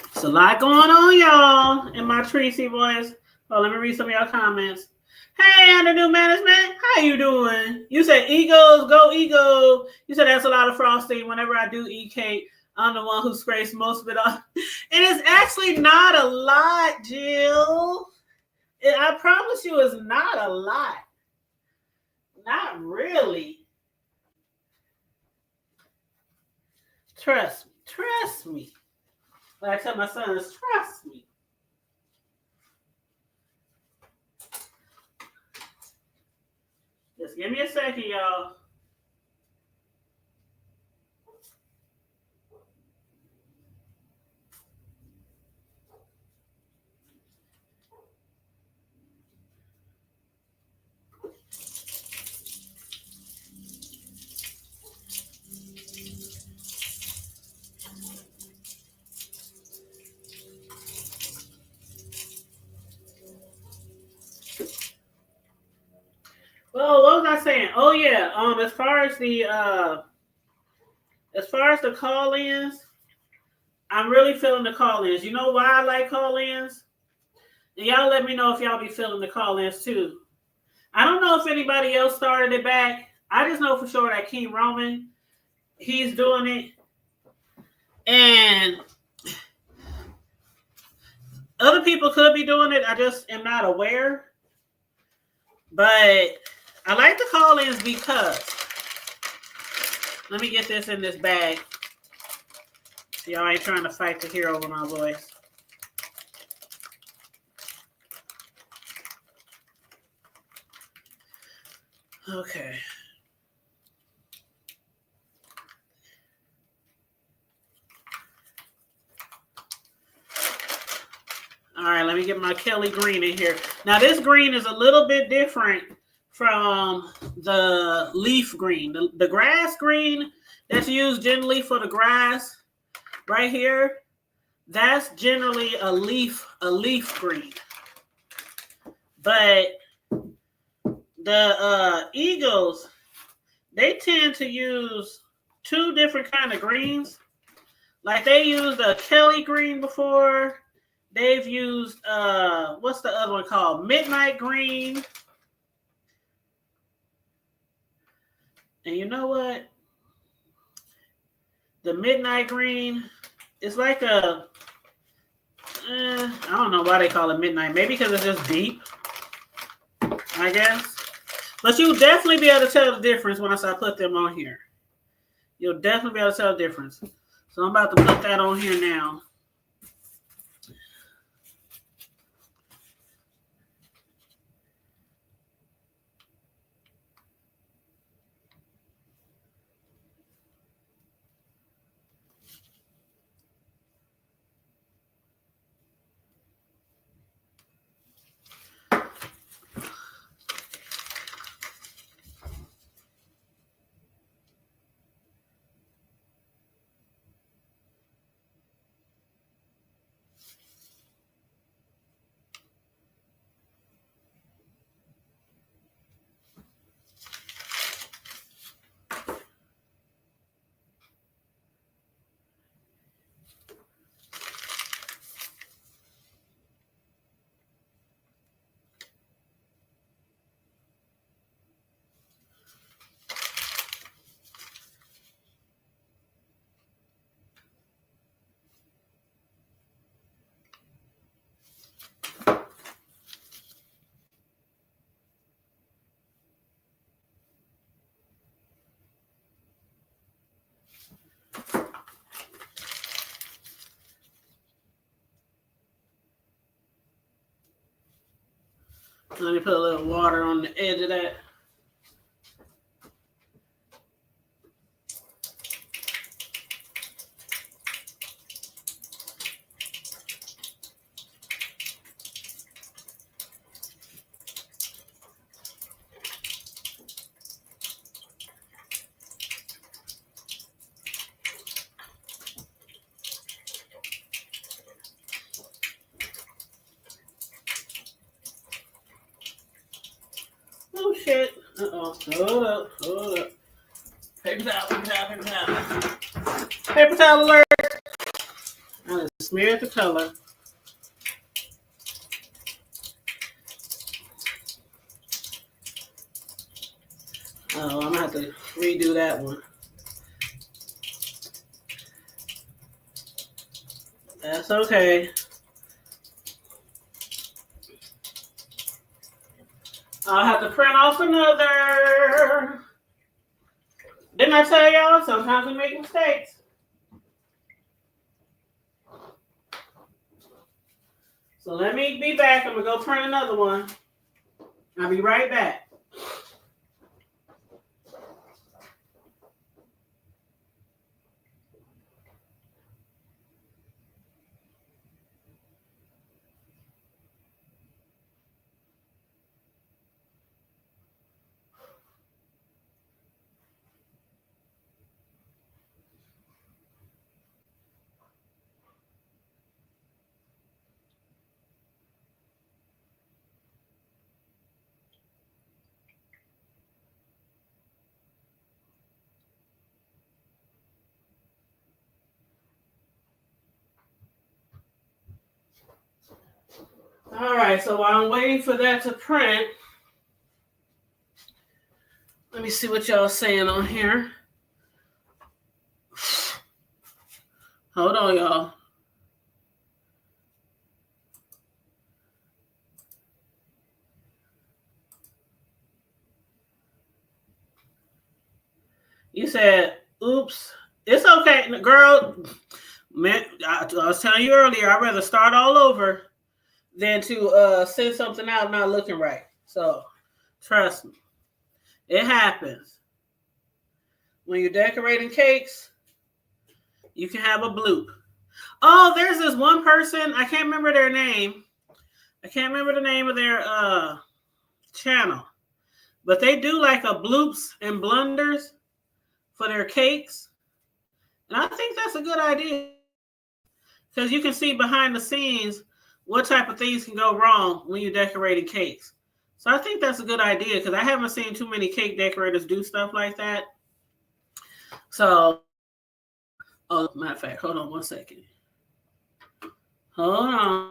It's a lot going on, y'all, in my Tracy voice. Oh, let me read some of y'all comments. Hey, under new management, how you doing? You said Eagles, go Eagles. You said that's a lot of frosting. Whenever I do eat cake, I'm the one who scrapes most of it off. It is actually not a lot, Jill. I promise you it's not a lot. Not really. Trust me. Like I tell my sons, trust me. Just give me a second, y'all. Oh yeah. As far as the call-ins, I'm really feeling the call-ins. You know why I like call-ins? And y'all let me know if y'all be feeling the call-ins too. I don't know if anybody else started it back. I just know for sure that King Roman, he's doing it. And other people could be doing it. I just am not aware. But I like the call-ins because, let me get this in this bag. Y'all ain't trying to fight to hear over my voice. Okay. All right, let me get my Kelly green in here. Now, this green is a little bit different from the leaf green. The grass green that's used generally for the grass right here, that's generally a leaf green. But the Eagles, they tend to use two different kind of greens. Like they used a Kelly green before. They've used what's the other one called? Midnight green. And you know what? The midnight green is like a I don't know why they call it midnight. Maybe because it's just deep, I guess. But you'll definitely be able to tell the difference once I put them on here. You'll definitely be able to tell the difference. So I'm about to put that on here now. Let me put a little water on the edge of that. Oh shit. Uh-oh. Hold up. Paper towel. Paper towel alert. I just smeared the color. Oh, I'm gonna have to redo that one. That's okay. I'll have to print off another. Didn't I tell y'all? Sometimes we make mistakes. So let me be back. I'm going to go print another one. I'll be right back. All right, so while I'm waiting for that to print, let me see what y'all saying on here. Hold on, y'all. You said, oops. It's okay, girl. Man, I was telling you earlier, I'd rather start all over than to send something out not looking right. So, trust me. It happens. When you're decorating cakes, you can have a bloop. Oh, there's this one person. I can't remember their name. I can't remember the name of their channel. But they do like a bloops and blunders for their cakes. And I think that's a good idea. Because you can see behind the scenes what type of things can go wrong when you're decorating cakes. So I think that's a good idea because I haven't seen too many cake decorators do stuff like that. So, oh, matter of fact, hold on one second. Hold on.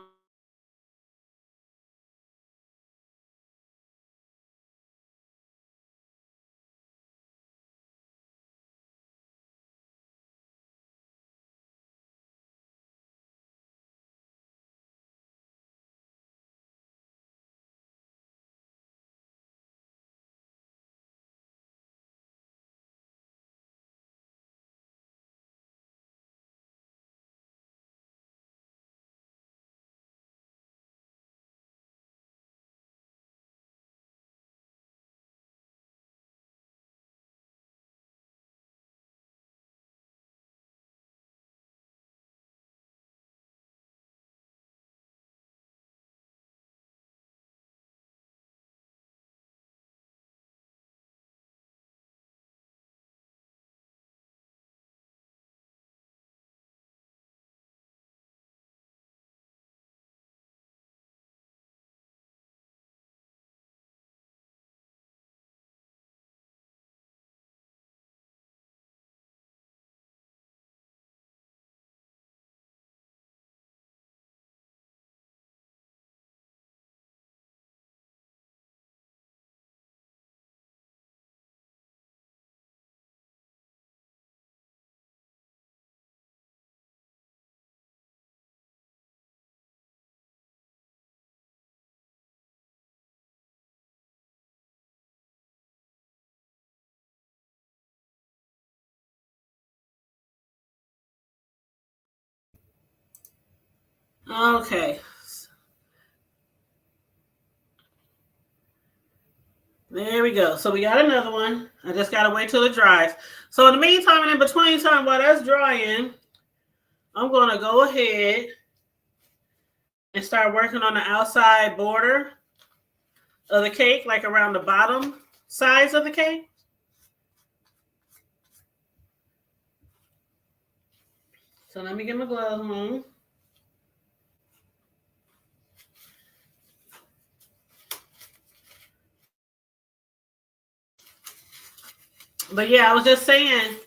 Okay. There we go. So we got another one. I just got to wait till it dries. So in the meantime and in between time while that's drying, I'm going to go ahead and start working on the outside border of the cake, like around the bottom sides of the cake. So let me get my gloves on. But yeah, I was just saying,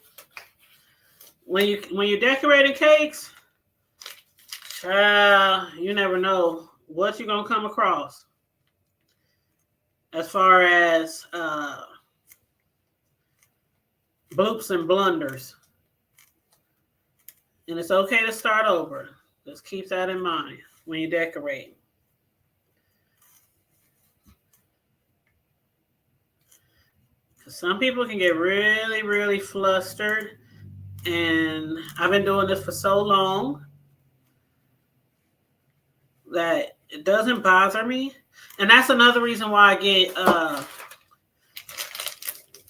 when you're decorating cakes, you never know what you're gonna come across as far as bloops and blunders. And it's okay to start over. Just keep that in mind when you decorate. Because some people can get really, really flustered. And I've been doing this for so long that it doesn't bother me. And that's another reason why I get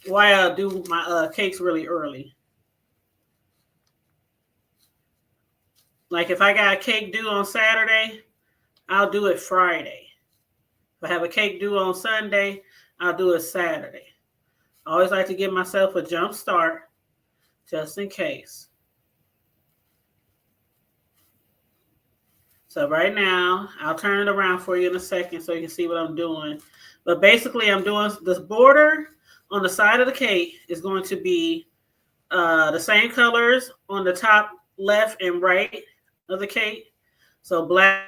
why I do my cakes really early. Like if I got a cake due on Saturday, I'll do it Friday. If I have a cake due on Sunday, I'll do it Saturday. I always like to give myself a jump start just in case. So right now, I'll turn it around for you in a second so you can see what I'm doing. But basically, I'm doing this border on the side of the cake is going to be the same colors on the top left and right of the cake. So black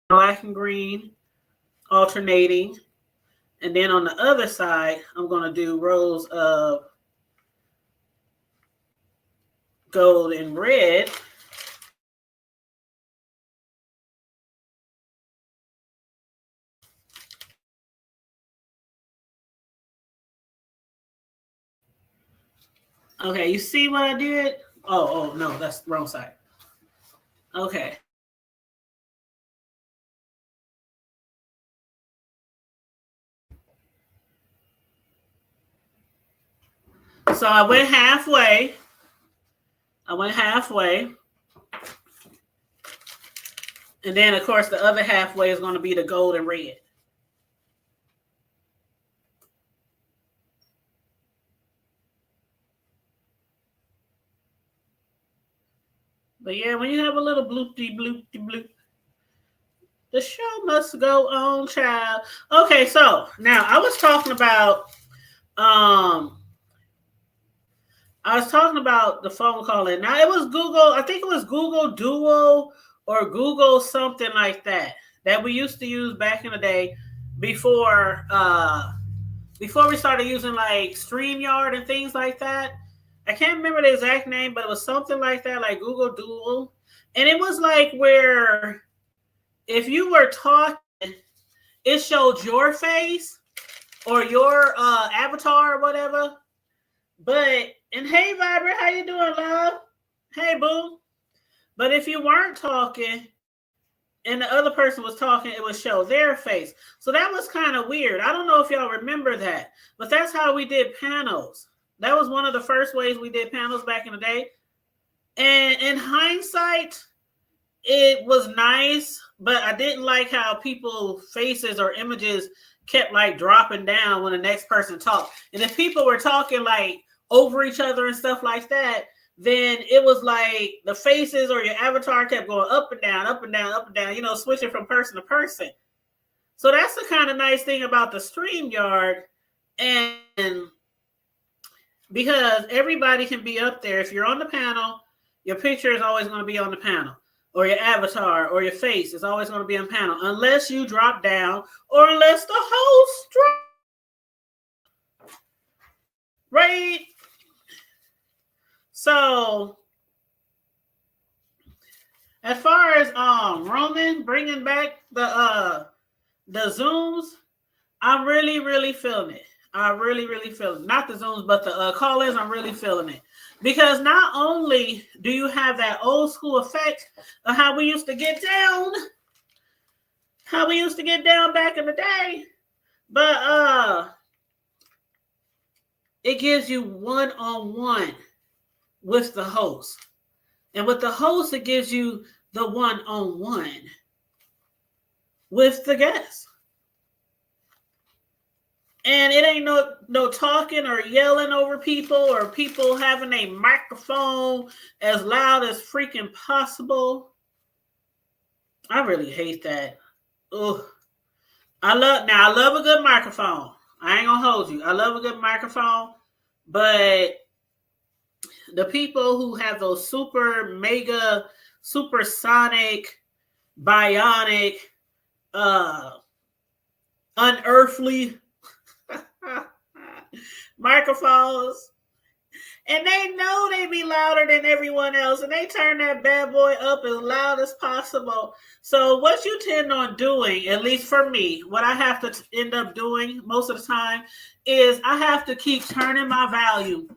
black and green alternating. And then on the other side, I'm going to do rows of gold and red. Okay, you see what I did? Oh, no, that's the wrong side. Okay. So I went halfway. And then, of course, the other halfway is going to be the gold and red. But yeah, when you have a little bloopty bloop, the show must go on, child. Okay, so now I was talking about the phone calling. Now it was Google, I think it was Google Duo or Google something like that we used to use back in the day before we started using like StreamYard and things like that. I can't remember the exact name, but it was something like that, like Google Duo. And it was like where if you were talking, it showed your face or your avatar or whatever. But, and hey, Vibrant, how you doing, love? Hey, boo. But if you weren't talking and the other person was talking, it would show their face. So that was kind of weird. I don't know if y'all remember that, but that's how we did panels. That was one of the first ways we did panels back in the day. And in hindsight, it was nice, but I didn't like how people's faces or images kept like dropping down when the next person talked. And if people were talking like over each other and stuff like that, then it was like the faces or your avatar kept going up and down, up and down, up and down, you know, switching from person to person. So that's the kind of nice thing about the StreamYard. And because everybody can be up there. If you're on the panel, your picture is always going to be on the panel, or your avatar or your face is always going to be on panel, unless you drop down or unless the host drops. Right? So, as far as Roman bringing back the Zooms, I'm really, really feeling it. I really, really feel it. Not the Zooms, but the call-ins, I'm really feeling it. Because not only do you have that old school effect of how we used to get down, back in the day, but it gives you one-on-one with the host. And with the host, it gives you the one-on-one with the guest. And it ain't no talking or yelling over people or people having a microphone as loud as freaking possible. I really hate that. Ugh. I love a good microphone. I ain't gonna hold you. I love a good microphone, but the people who have those super mega supersonic bionic unearthly microphones, and they know they be louder than everyone else, and they turn that bad boy up as loud as possible. So what you tend on doing, at least for me, what I have to end up doing most of the time is I have to keep turning my volume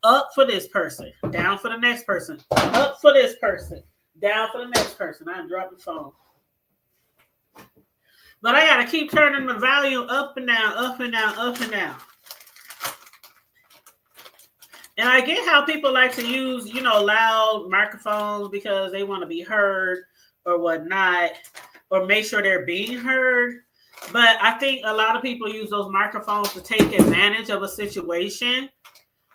up for this person, down for the next person, up for this person, down for the next person. I dropped the phone. But I got to keep turning the volume up and down, up and down, up and down. And I get how people like to use, loud microphones because they want to be heard or whatnot, or make sure they're being heard. But I think a lot of people use those microphones to take advantage of a situation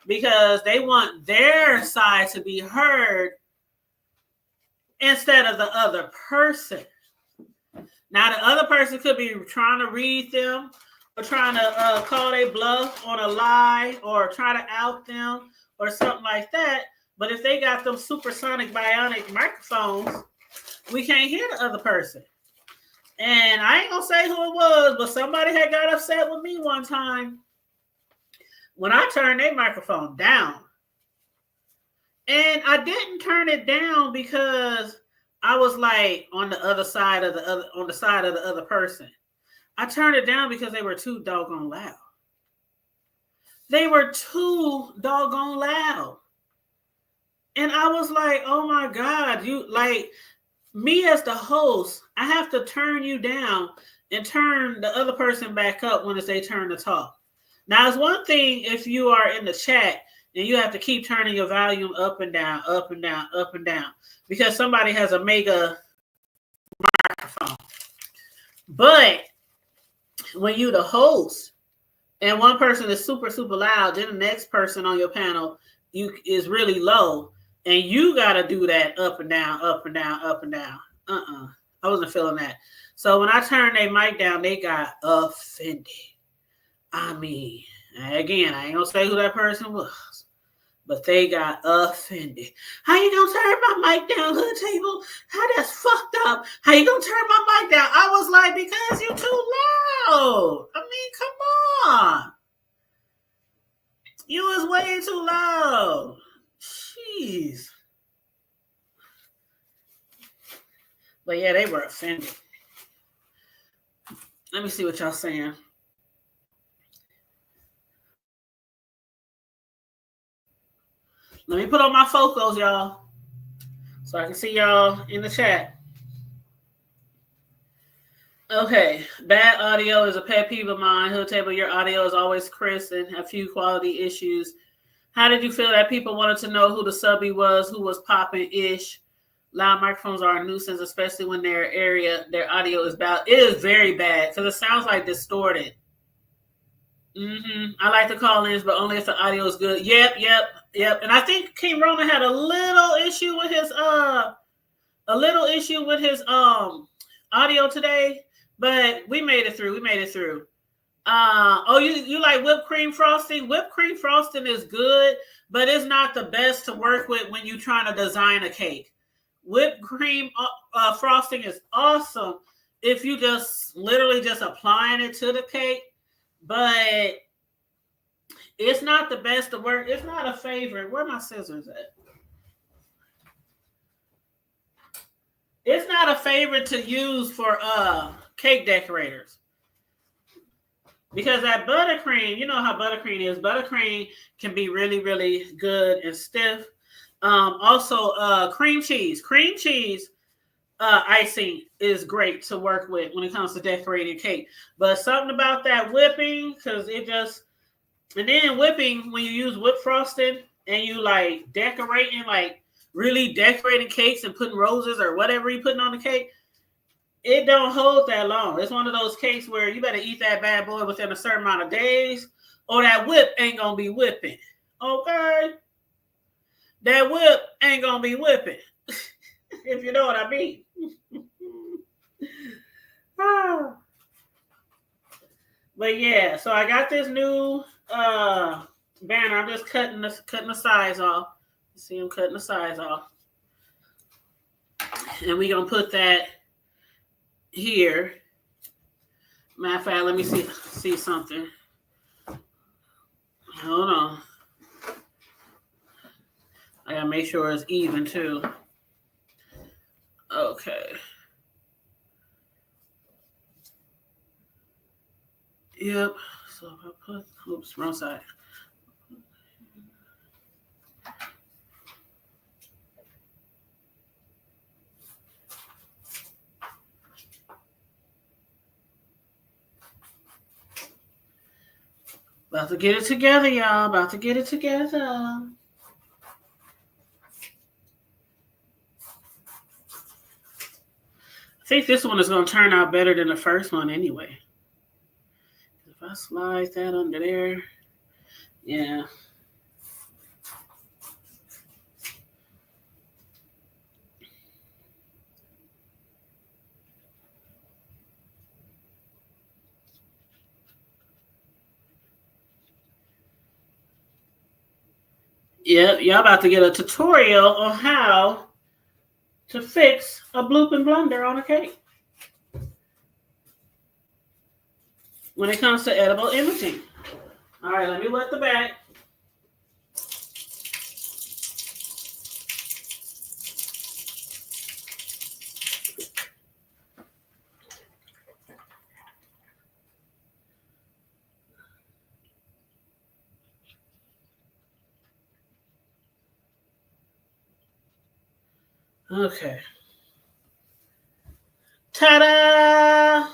because they want their side to be heard instead of the other person. Now, the other person could be trying to read them or trying to call their bluff on a lie or try to out them or something like that. But if they got them supersonic bionic microphones, we can't hear the other person. And I ain't gonna say who it was, but somebody had got upset with me one time when I turned their microphone down. And I didn't turn it down because I was like on the other side of the other person. I turned it down because they were too doggone loud. They were too doggone loud. And I was like, oh my God, you like me as the host, I have to turn you down and turn the other person back up when it's their turn to talk. Now, it's one thing if you are in the chat and you have to keep turning your volume up and down, up and down, up and down, because somebody has a mega microphone. But when you the host and one person is super, super loud, then the next person on your panel is really low, and you got to do that up and down, up and down, up and down. I wasn't feeling that. So when I turned their mic down, they got offended. I mean, again, I ain't gonna say who that person was, but they got offended. How you gonna turn my mic down, hood table? How that's fucked up? How you gonna turn my mic down? I was like, because you too loud. I mean, come on. You was way too loud. Jeez. But yeah, they were offended. Let me see what y'all saying. Let me put on my focals, y'all, so I can see y'all in the chat. Okay, bad audio is a pet peeve of mine. Hood table, your audio is always crisp and a few quality issues. How did you feel that people wanted to know who the subby was, who was popping-ish? Loud microphones are a nuisance, especially when their audio is bad. It is very bad because it sounds like distorted. I like the call-ins, but only if the audio is good. Yep. And I think King Roman had a little issue with his audio today, but we made it through. You like whipped cream frosting? Whipped cream frosting is good, but it's not the best to work with when you're trying to design a cake. Whipped cream frosting is awesome if you just literally just applying it to the cake, but it's not the best to work. It's not a favorite. Where are my scissors at? It's not a favorite to use for cake decorators. Because that buttercream, you know how buttercream is. Buttercream can be really, really good and stiff. Also, cream cheese. Cream cheese icing is great to work with when it comes to decorating cake. But something about that whipping, because it just... And then whipping, when you use whipped frosting and you like decorating, like really decorating cakes and putting roses or whatever you're putting on the cake, it don't hold that long. It's one of those cakes where you better eat that bad boy within a certain amount of days or that whip ain't going to be whipping. Okay? That whip ain't going to be whipping. If you know what I mean. But yeah, so I got this new banner. I'm just cutting the sides off. See, I'm cutting the sides off. And we're going to put that here. Matter of fact, let me see something. Hold on. I got to make sure it's even, too. Okay. Yep. So if I put... Oops, wrong side. About to get it together, y'all. About to get it together. I think this one is going to turn out better than the first one anyway. If I slide that under there, yeah. Yeah, y'all about to get a tutorial on how to fix a bloop and blunder on a cake. when it comes to edible imaging. All right, let me wet the back. Okay. Ta-da!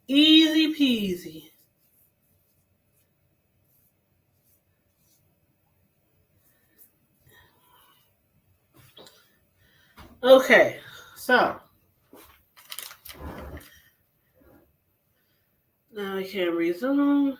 Easy peasy. Okay, so now we can resume.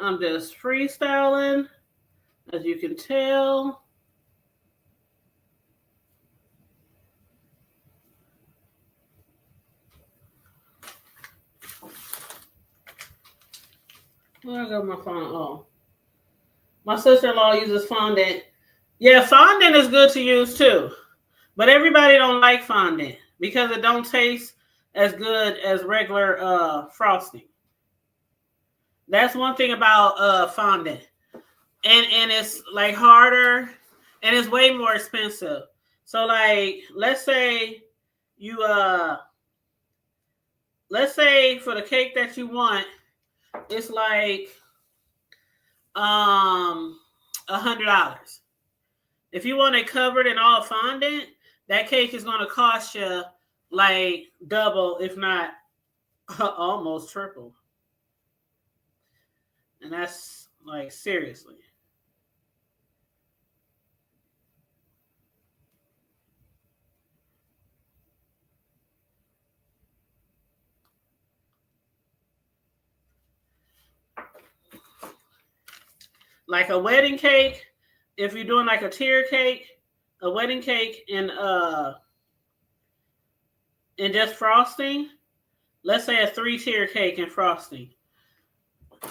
I'm just freestyling, as you can tell. Where I got my fondant? Oh, my sister-in-law uses fondant. Yeah, fondant is good to use too, but everybody don't like fondant because it don't taste as good as regular frosting. That's one thing about fondant, and it's like harder, and it's way more expensive. So like, let's say you let's say for the cake that you want, it's like $100. If you want it covered in all fondant, that cake is going to cost you like double, if not almost triple. And that's like seriously. Like a wedding cake, if you're doing like a tier cake, a wedding cake and just frosting, let's say a 3-tier cake and frosting.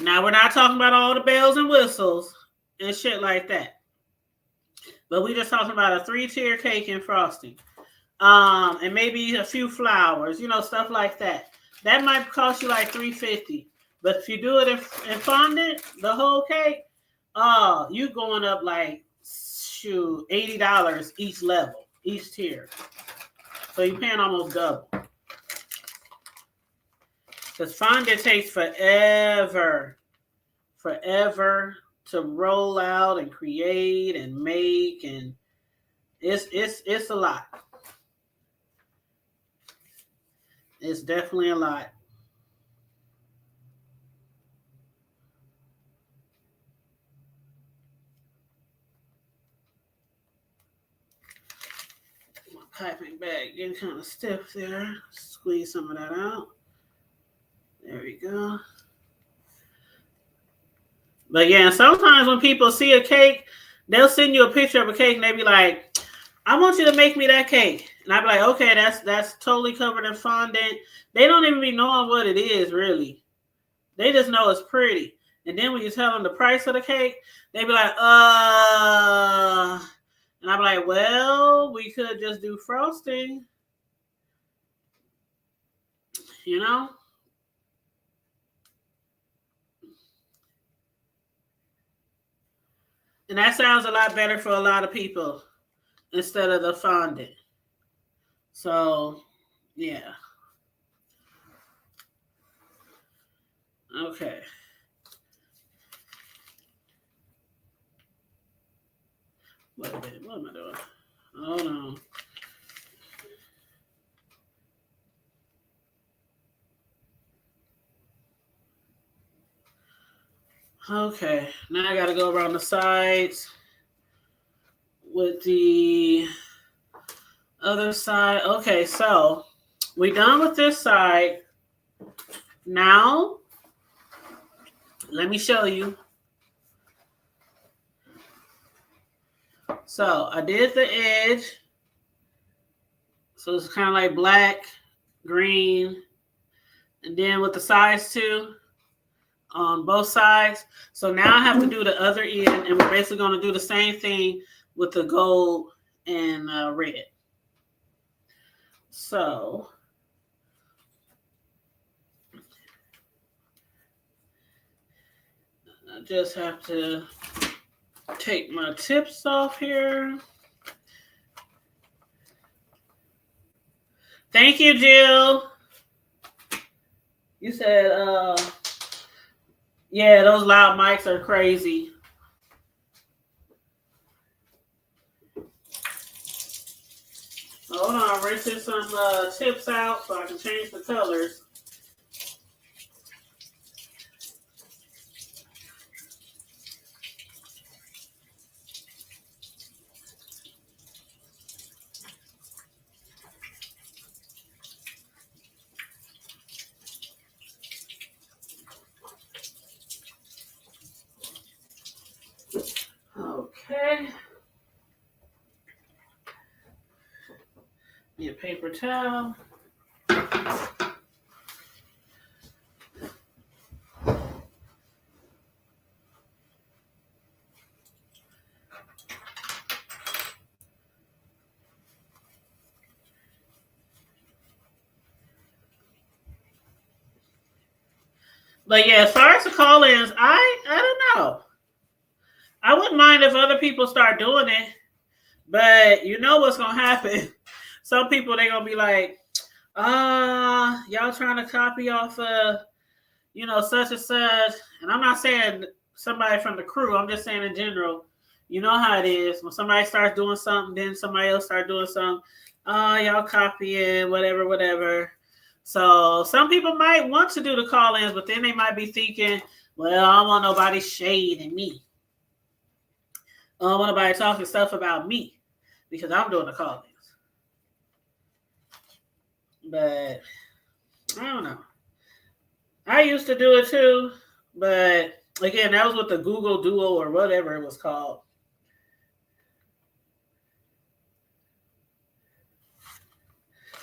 Now we're not talking about all the bells and whistles and shit like that. But we just talking about a 3-tier cake and frosting. And maybe a few flowers, stuff like that. That might cost you like $3.50. But if you do it in fondant, the whole cake, you going up like $80 each level, each tier. So you're paying almost double. Because fondant takes forever to roll out and create and make, and it's a lot. It's definitely a lot. My piping bag getting kind of stiff there. Squeeze some of that out. There we go. But yeah, sometimes when people see a cake, they'll send you a picture of a cake and they be like, I want you to make me that cake. And I'd be like, okay, that's totally covered in fondant. They don't even be knowing what it is, really. They just know it's pretty. And then when you tell them the price of the cake, they be like, And I'm like, well, we could just do frosting. You know? And that sounds a lot better for a lot of people instead of the fondant. So, yeah. Okay. Wait a minute. What am I doing? Hold on. Okay. Now I got to go around the sides with the other side. Okay, so we done with this side. Now, let me show you So I did the edge. So it's kind of like black, green, and then with the sides too on both sides. So now I have to do the other end, and we're basically going to do the same thing with the gold and red. So I just have to take my tips off here. Thank you, Jill. You said, yeah, those loud mics are crazy. Hold on, I'm rinsing some tips out so I can change the colors. Okay. Need a paper towel. But yeah, as far as the call-ins, I don't know. I wouldn't mind if other people start doing it, but you know what's gonna happen. Some people they're gonna be like, y'all trying to copy off such and such. And I'm not saying somebody from the crew, I'm just saying in general. You know how it is. When somebody starts doing something, then somebody else starts doing something. Y'all copying, whatever. So some people might want to do the call-ins, but then they might be thinking, well, I don't want nobody shading me. I don't want nobody talking stuff about me because I'm doing the call-ins. But I don't know. I used to do it too, but again, that was with the Google Duo or whatever it was called.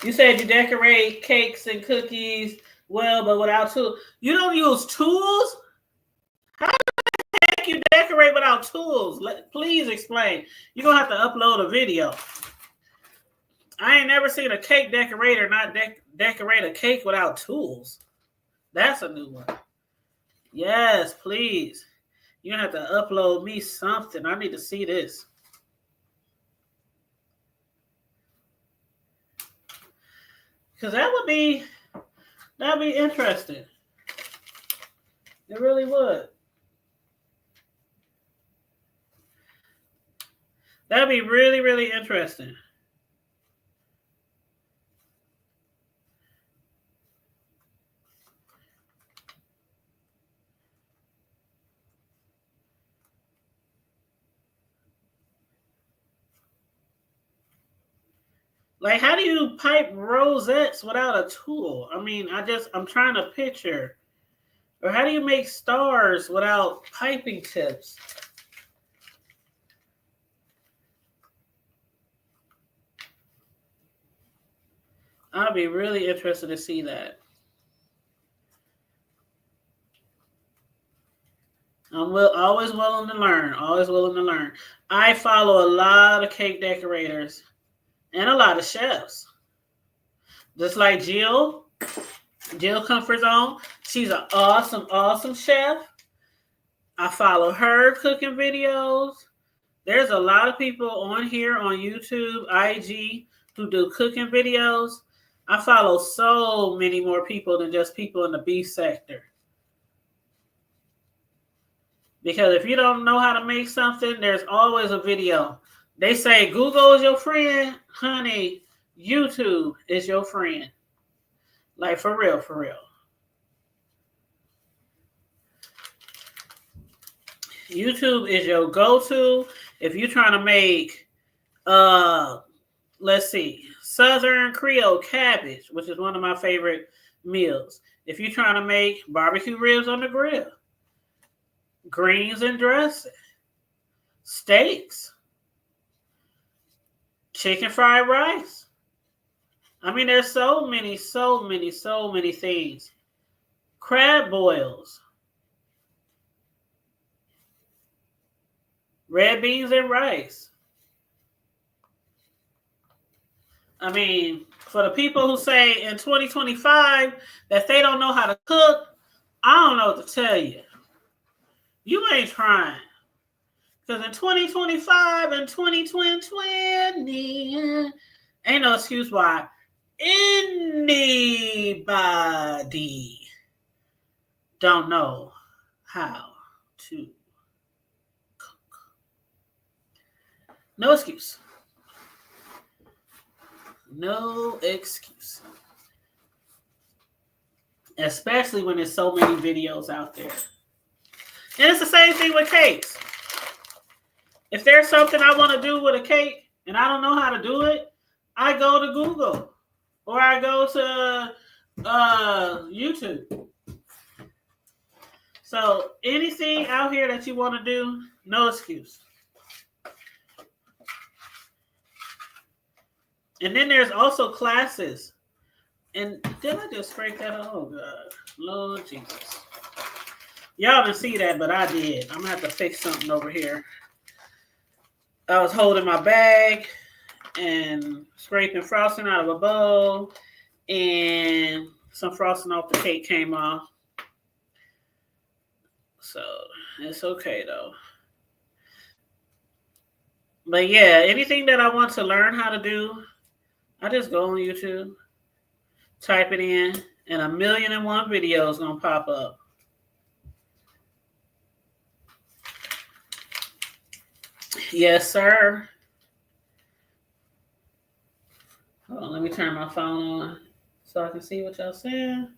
You said you decorate cakes and cookies well, but without tools. You don't use tools? How the heck you decorate without tools? Please explain. You're going to have to upload a video. I ain't never seen a cake decorator not decorate a cake without tools. That's a new one. Yes, please. You're going to have to upload me something. I need to see this. Because that'd be interesting. It really would. That'd be really, really interesting. Like, how do you pipe rosettes without a tool? I mean, I'm trying to picture. Or how do you make stars without piping tips? I'd be really interested to see that. I'm always willing to learn. Always willing to learn. I follow a lot of cake decorators and a lot of chefs. Just like Jill Comfort Zone. She's an awesome, awesome chef. I follow her cooking videos. There's a lot of people on here on YouTube, IG, who do cooking videos. I follow so many more people than just people in the beef sector. Because if you don't know how to make something, there's always a video. They say Google is your friend. Honey, YouTube is your friend. Like, for real, for real. YouTube is your go-to if you're trying to make, let's see, Southern Creole cabbage, which is one of my favorite meals. If you're trying to make barbecue ribs on the grill, greens and dressing, steaks, chicken fried rice. I mean, there's so many things. Crab boils. Red beans and rice. I mean, for the people who say in 2025 that they don't know how to cook, I don't know what to tell you. You ain't trying. Because in 2025 and 2020, ain't no excuse why anybody don't know how to cook. No excuse. No excuse. Especially when there's so many videos out there. And it's the same thing with cakes. If there's something I want to do with a cake and I don't know how to do it, I go to Google or I go to YouTube. So anything out here that you want to do, no excuse. And then there's also classes. And did I just break that? Oh, God. Lord Jesus. Y'all didn't see that, but I did. I'm going to have to fix something over here. I was holding my bag and scraping frosting out of a bowl, and some frosting off the cake came off. So it's okay, though. But yeah, anything that I want to learn how to do, I just go on YouTube, type it in, and 1,000,001 videos gonna pop up. Yes, sir. Hold on, let me turn my phone on so I can see what y'all saying.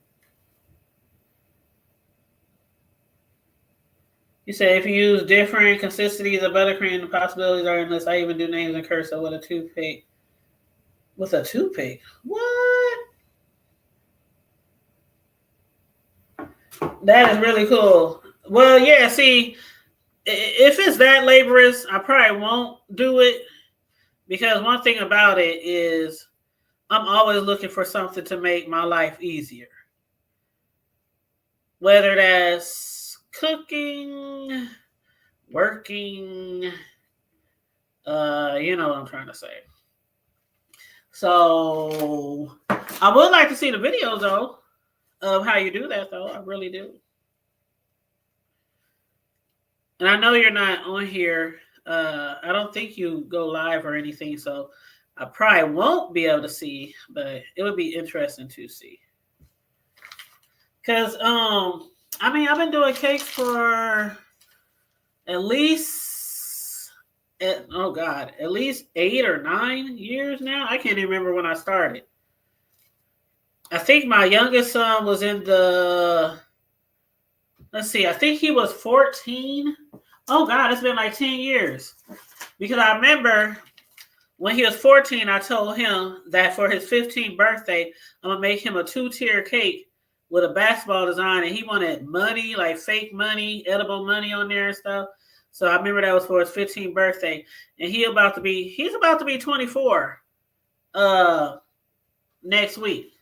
You say if you use different consistencies of buttercream, the possibilities are endless. I even do names in cursive with a toothpick. With a toothpick? What? That is really cool. Well, yeah, see, if it's that laborious, I probably won't do it. Because one thing about it is I'm always looking for something to make my life easier. Whether that's cooking, working, you know what I'm trying to say. So I would like to see the videos, though, of how you do that, though. I really do. And I know you're not on here. I don't think you go live or anything, so I probably won't be able to see, but it would be interesting to see. Because, I mean, I've been doing cakes for at least 8 or 9 years now. I can't even remember when I started. I think my youngest son was in the, let's see, I think he was 14. Oh, God, it's been like 10 years. Because I remember when he was 14, I told him that for his 15th birthday, I'm going to make him a 2-tier cake with a basketball design. And he wanted money, like fake money, edible money on there and stuff. So I remember that was for his 15th birthday. And he's about to be 24 next week.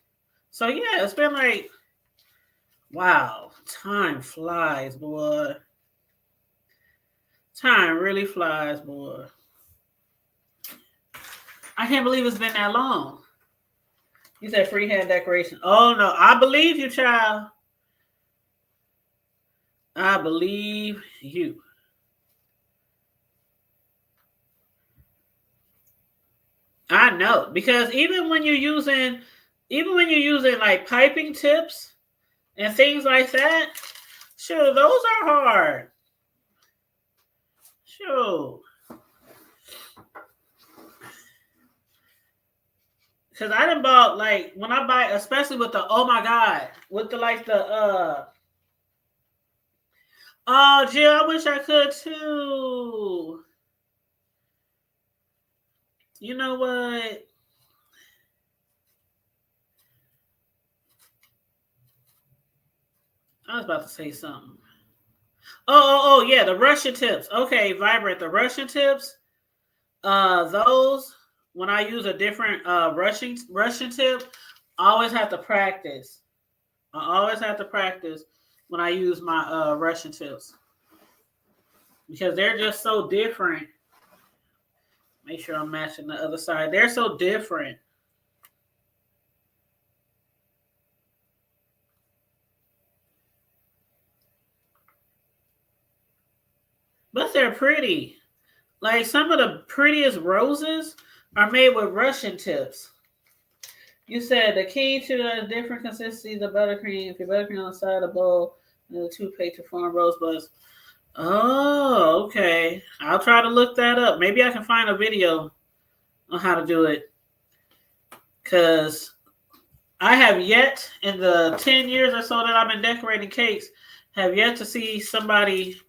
So, yeah, it's been like, wow, time flies, boy. Time really flies, boy. I can't believe it's been that long. You said freehand decoration. Oh, no, I believe you, child. I believe you. I know, because even when you're using like piping tips and things like that, sure, those are hard. Sure. Because I done bought, like, when I buy, especially with the, oh my God, with the, like, the, oh, Jill, I wish I could too. You know what? I was about to say something. Oh, yeah, the Russian tips. Okay, Vibrant, the Russian tips. Those when I use a different Russian tip, I always have to practice. I always have to practice when I use my Russian tips because they're just so different. Make sure I'm matching the other side. They're so different. But they're pretty. Like some of the prettiest roses are made with Russian tips. You said the key to the different consistencies of buttercream. If your buttercream on the side of the bowl, and the toothpaste to form rosebuds. Oh, okay. I'll try to look that up. Maybe I can find a video on how to do it. Because I have yet, in the 10 years or so that I've been decorating cakes, have yet to see somebody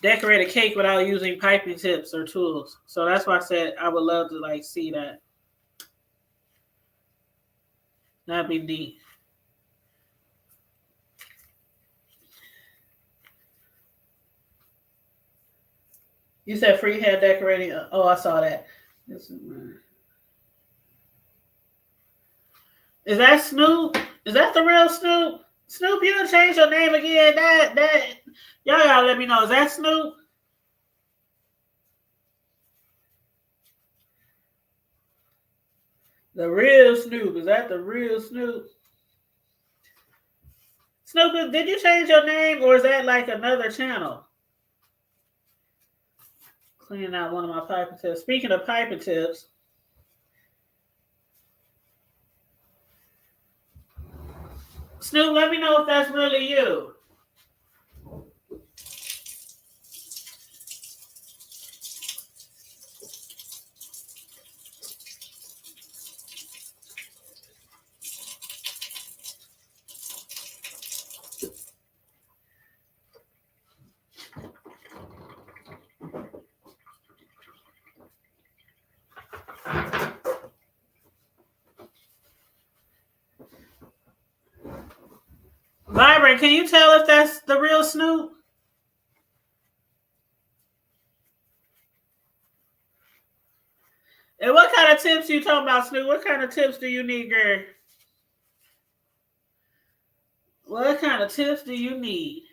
decorate a cake without using piping tips or tools. So that's why I said I would love to see that. That'd be neat. You said freehand decorating. Oh, I saw that. Is that Snoop? Is that the real Snoop? Snoop, you done changed your name again. Y'all gotta let me know. Is that Snoop? The real Snoop. Is that the real Snoop? Snoop, did you change your name or is that like another channel? Cleaning out one of my piping tips. Speaking of piping tips, Snoop, let me know if that's really you. Vibrant, can you tell if that's the real Snoop? And what kind of tips you talking about, Snoop? What kind of tips do you need, girl? What kind of tips do you need?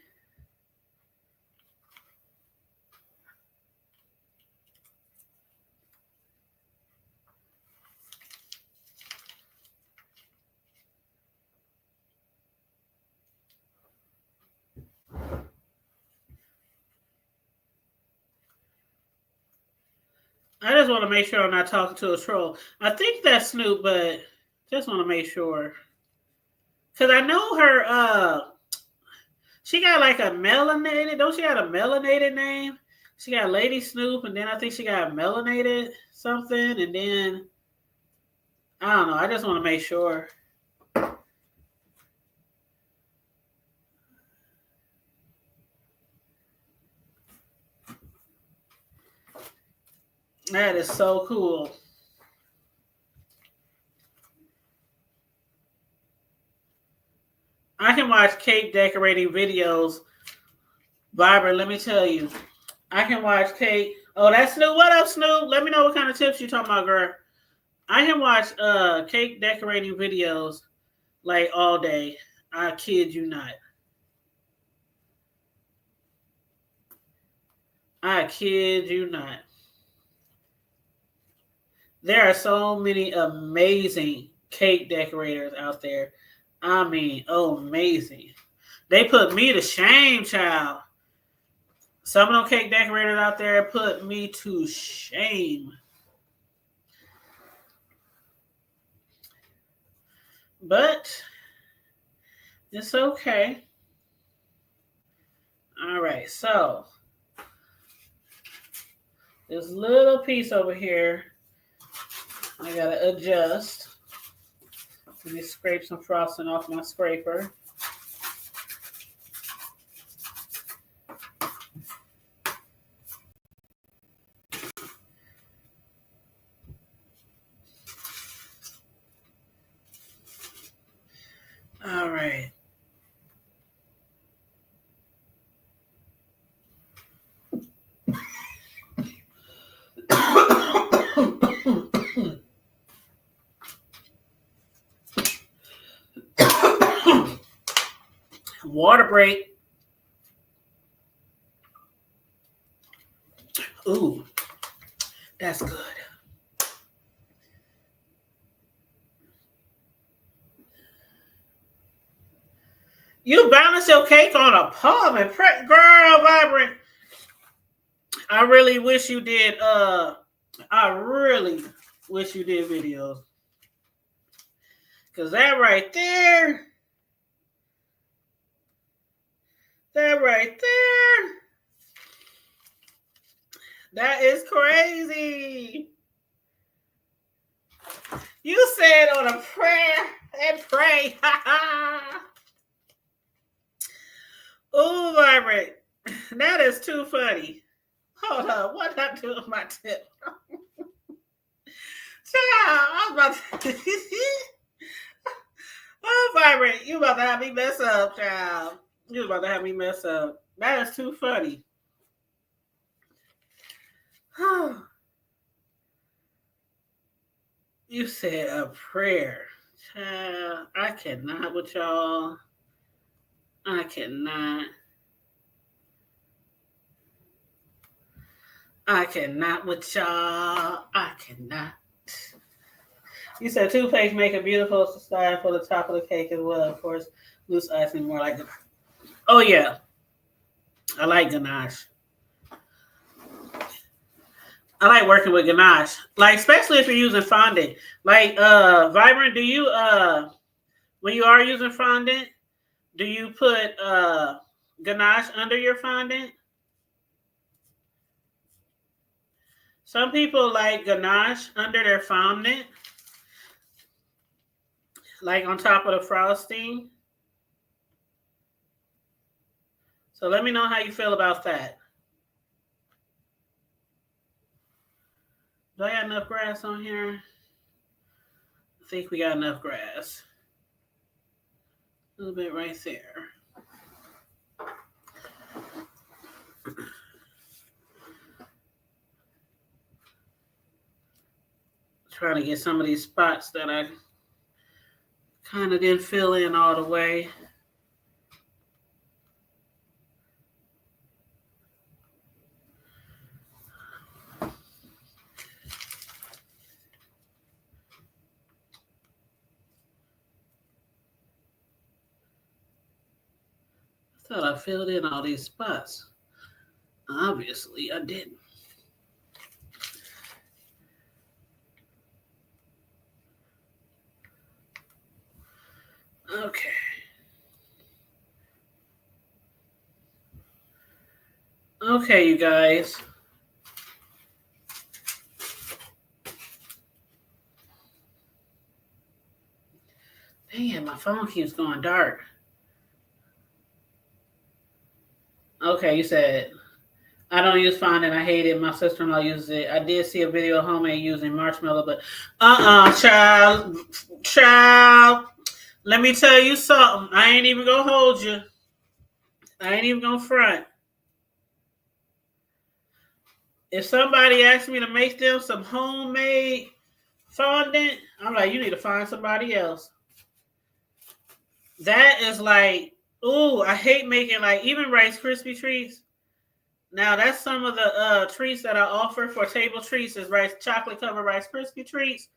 I just want to make sure I'm not talking to a troll. I think that's Snoop, but just want to make sure. Because I know her, she got like a melanated, don't she got a melanated name? She got Lady Snoop, and then I think she got melanated something, and then, I don't know. I just want to make sure. That is so cool. I can watch cake decorating videos. Vibrant, let me tell you. I can watch cake. Oh, that's Snoop. What up, Snoop? Let me know what kind of tips you talking about, girl. I can watch cake decorating videos like all day. I kid you not. I kid you not. There are so many amazing cake decorators out there. I mean, oh, amazing. They put me to shame, child. Some of them cake decorators out there put me to shame. But it's okay. All right, so this little piece over here, I gotta adjust. Let me scrape some frosting off my scraper. All right. Water break. Ooh, that's good. You balance your cake on a palm and pray, girl, Vibrant. I really wish you did. I really wish you did videos, cause that right there, that is crazy. You said on a prayer and pray. Oh, Vibrant, that is too funny. Hold up, what did I do with my tip? Child, I'm about to. Oh, Vibrant, you about to have me mess up, child. You about to have me mess up. That is too funny. You said a prayer. Child, I cannot with y'all. I cannot. I cannot with y'all. I cannot. You said toothpaste make a beautiful style for the top of the cake as well. Of course, loose icing more like. Oh yeah, I like ganache. I like working with ganache, like especially if you're using fondant. Like Vibrant, do you when you are using fondant, do you put ganache under your fondant? Some people like ganache under their fondant, like on top of the frosting. So let me know how you feel about that. Do I got enough grass on here? I think we got enough grass. A little bit right there. Trying to get some of these spots that I kind of didn't fill in all the way. I thought I filled in all these spots. Obviously, I didn't. Okay. Okay, you guys. Damn, my phone keeps going dark. Okay, you said I don't use fondant. I hate it. My sister-in-law uses it. I did see a video of homemade using marshmallow, but child. Let me tell you something. I ain't even gonna hold you. I ain't even gonna front. If somebody asks me to make them some homemade fondant, I'm like, you need to find somebody else. That is like, ooh, I hate making like even Rice Krispie treats. Now that's some of the treats that I offer for table treats is rice chocolate covered Rice Krispie treats.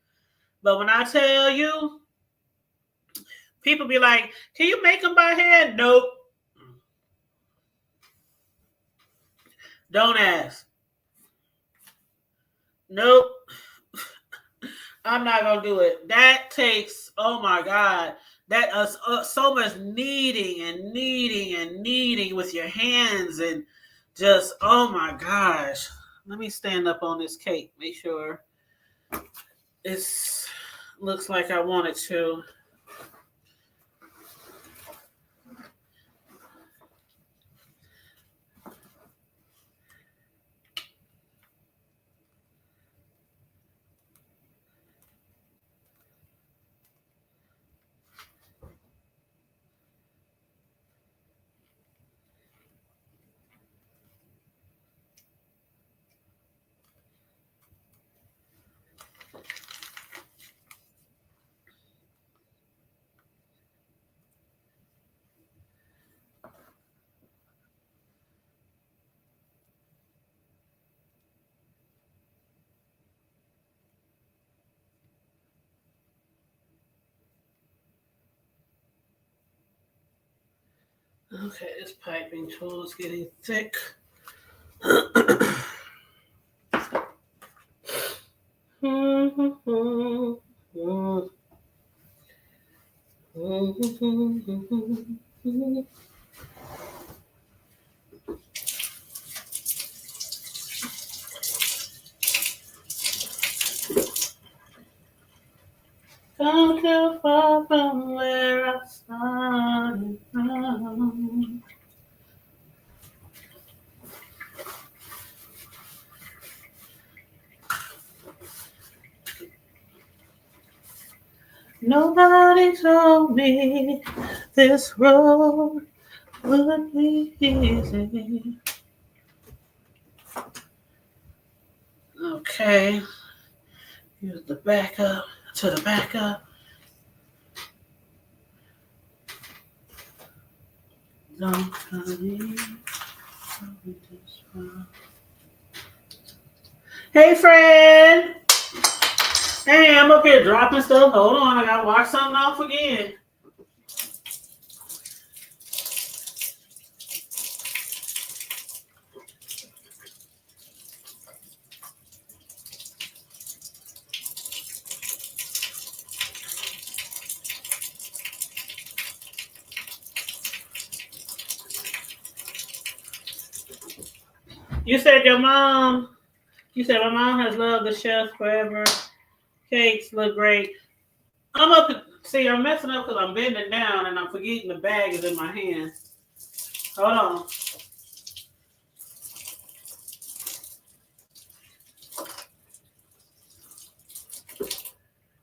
But when I tell you, people be like, "Can you make them by hand?" Nope. Don't ask. Nope. I'm not gonna do it. That takes, oh my god, that is so much kneading and kneading and kneading with your hands and just, oh my gosh. Let me stand up on this cake. Make sure it's looks like I want it to. Okay, this piping tool is getting thick. Come too far from where I started from. Nobody told me this road would be easy. Okay, use the backup to the backup. Don't leave. Hey, Fred. Hey, I'm up here dropping stuff. Hold on, I gotta wash something off again. You said my mom has loved the chef forever. Cakes look great. I'm messing up because I'm bending down and I'm forgetting the bag is in my hand. Hold on.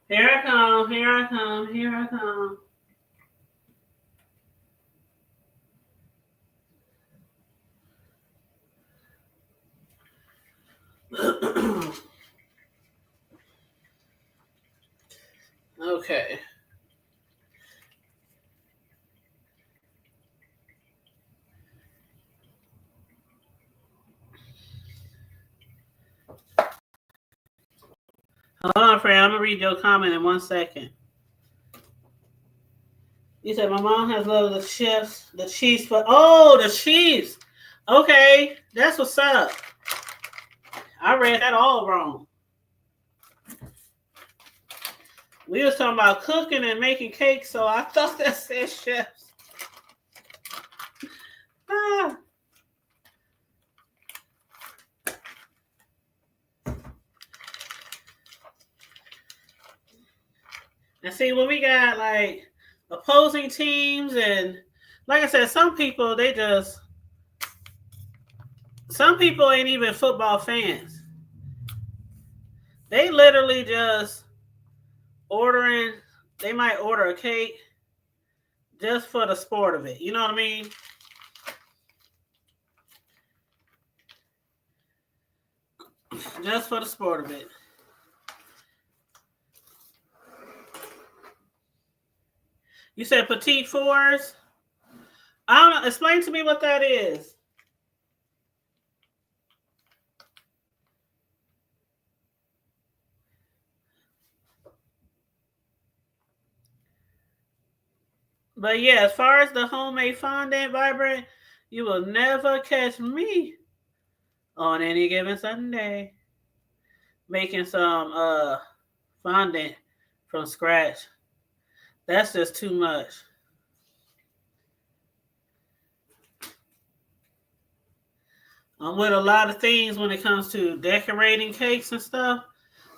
Here I come, here I come, here I come. Okay. Hold on, Fred. I'm gonna read your comment in 1 second. You said my mom has loved the Chiefs, but the Chiefs. Okay, that's what's up. I read that all wrong. We was talking about cooking and making cakes, so I thought that said chefs. Ah. And see, when we got like opposing teams, and like I said, some people ain't even football fans. They literally just they might order a cake just for the sport of it. You know what I mean? Just for the sport of it. You said petite fours? I don't know. Explain to me what that is. But yeah, as far as the homemade fondant vibrant, you will never catch me on any given Sunday making some fondant from scratch. That's just too much. I'm with a lot of things when it comes to decorating cakes and stuff,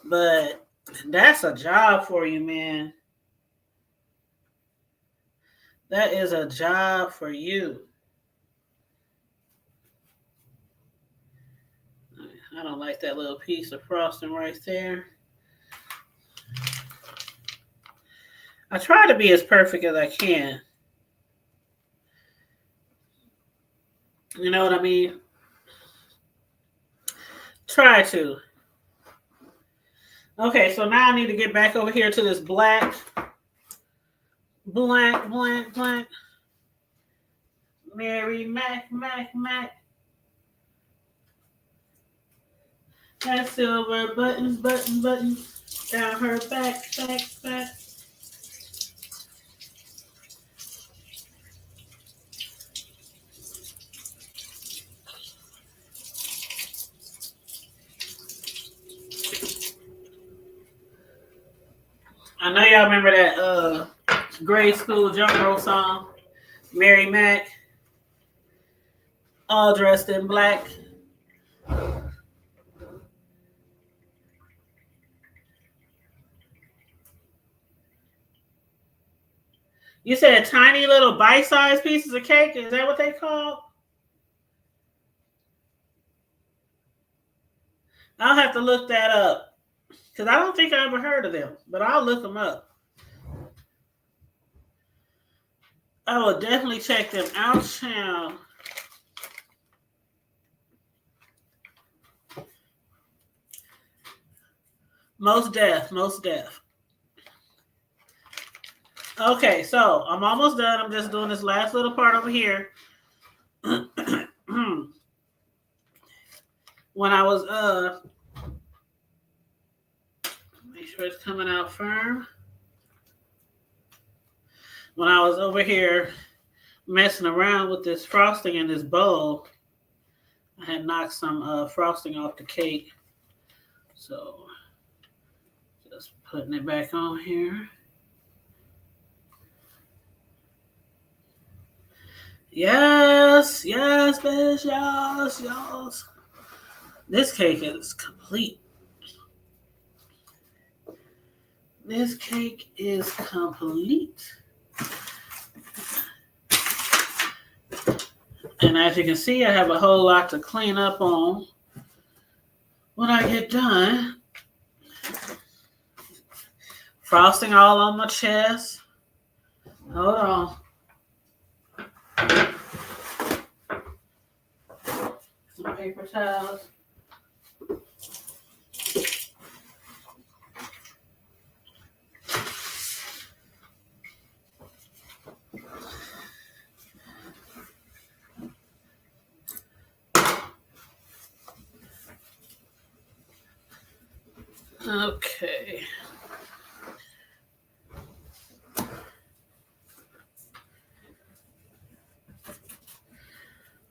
but that's a job for you, man. That is a job for you. I don't like that little piece of frosting right there. I try to be as perfect as I can. You know what I mean? Try to. Okay, so now I need to get back over here to this black. Mary Mac. That silver buttons down her back. know y'all remember that grade school jump rope song, Mary Mac, all dressed in black. You said tiny little bite-sized pieces of cake. Is that what they call? I'll have to look that up because I don't think I ever heard of them, but I'll look them up. I will definitely check them out, child. Most deaf. Okay, so I'm almost done. I'm just doing this last little part over here. When I was make sure it's coming out firm. When I was over here messing around with this frosting in this bowl, I had knocked some frosting off the cake. So just putting it back on here. Yes, bitch, yes. This cake is complete. This cake is complete. And as you can see, I have a whole lot to clean up on when I get done. Frosting all on my chest. Hold on. Some paper towels. Okay.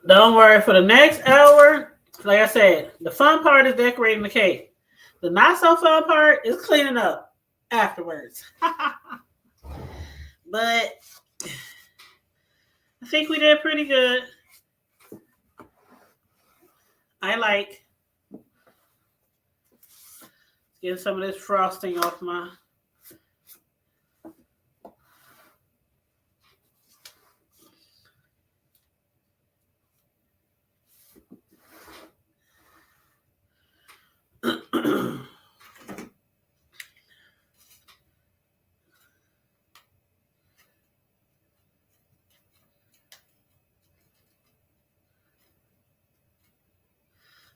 Don't worry, for the next hour, like I said, the fun part is decorating the cake. The not so fun part is cleaning up afterwards. But I think we did pretty good. I like getting some of this frosting off my.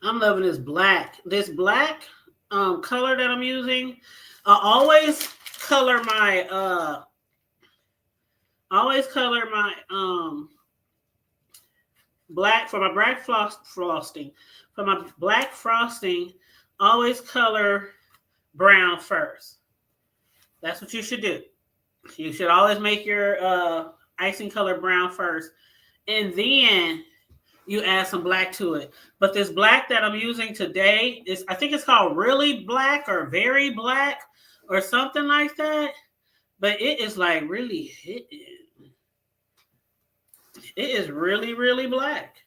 I'm loving this black. This black color that I'm using. I always color my black for my black frosting. For my black frosting, always color brown first. That's what you should do. You should always make your icing color brown first, and then you add some black to it. But this black that I'm using today is, I think it's called Really Black or Very Black or something like that. But it is like really hitting. It is really, really black.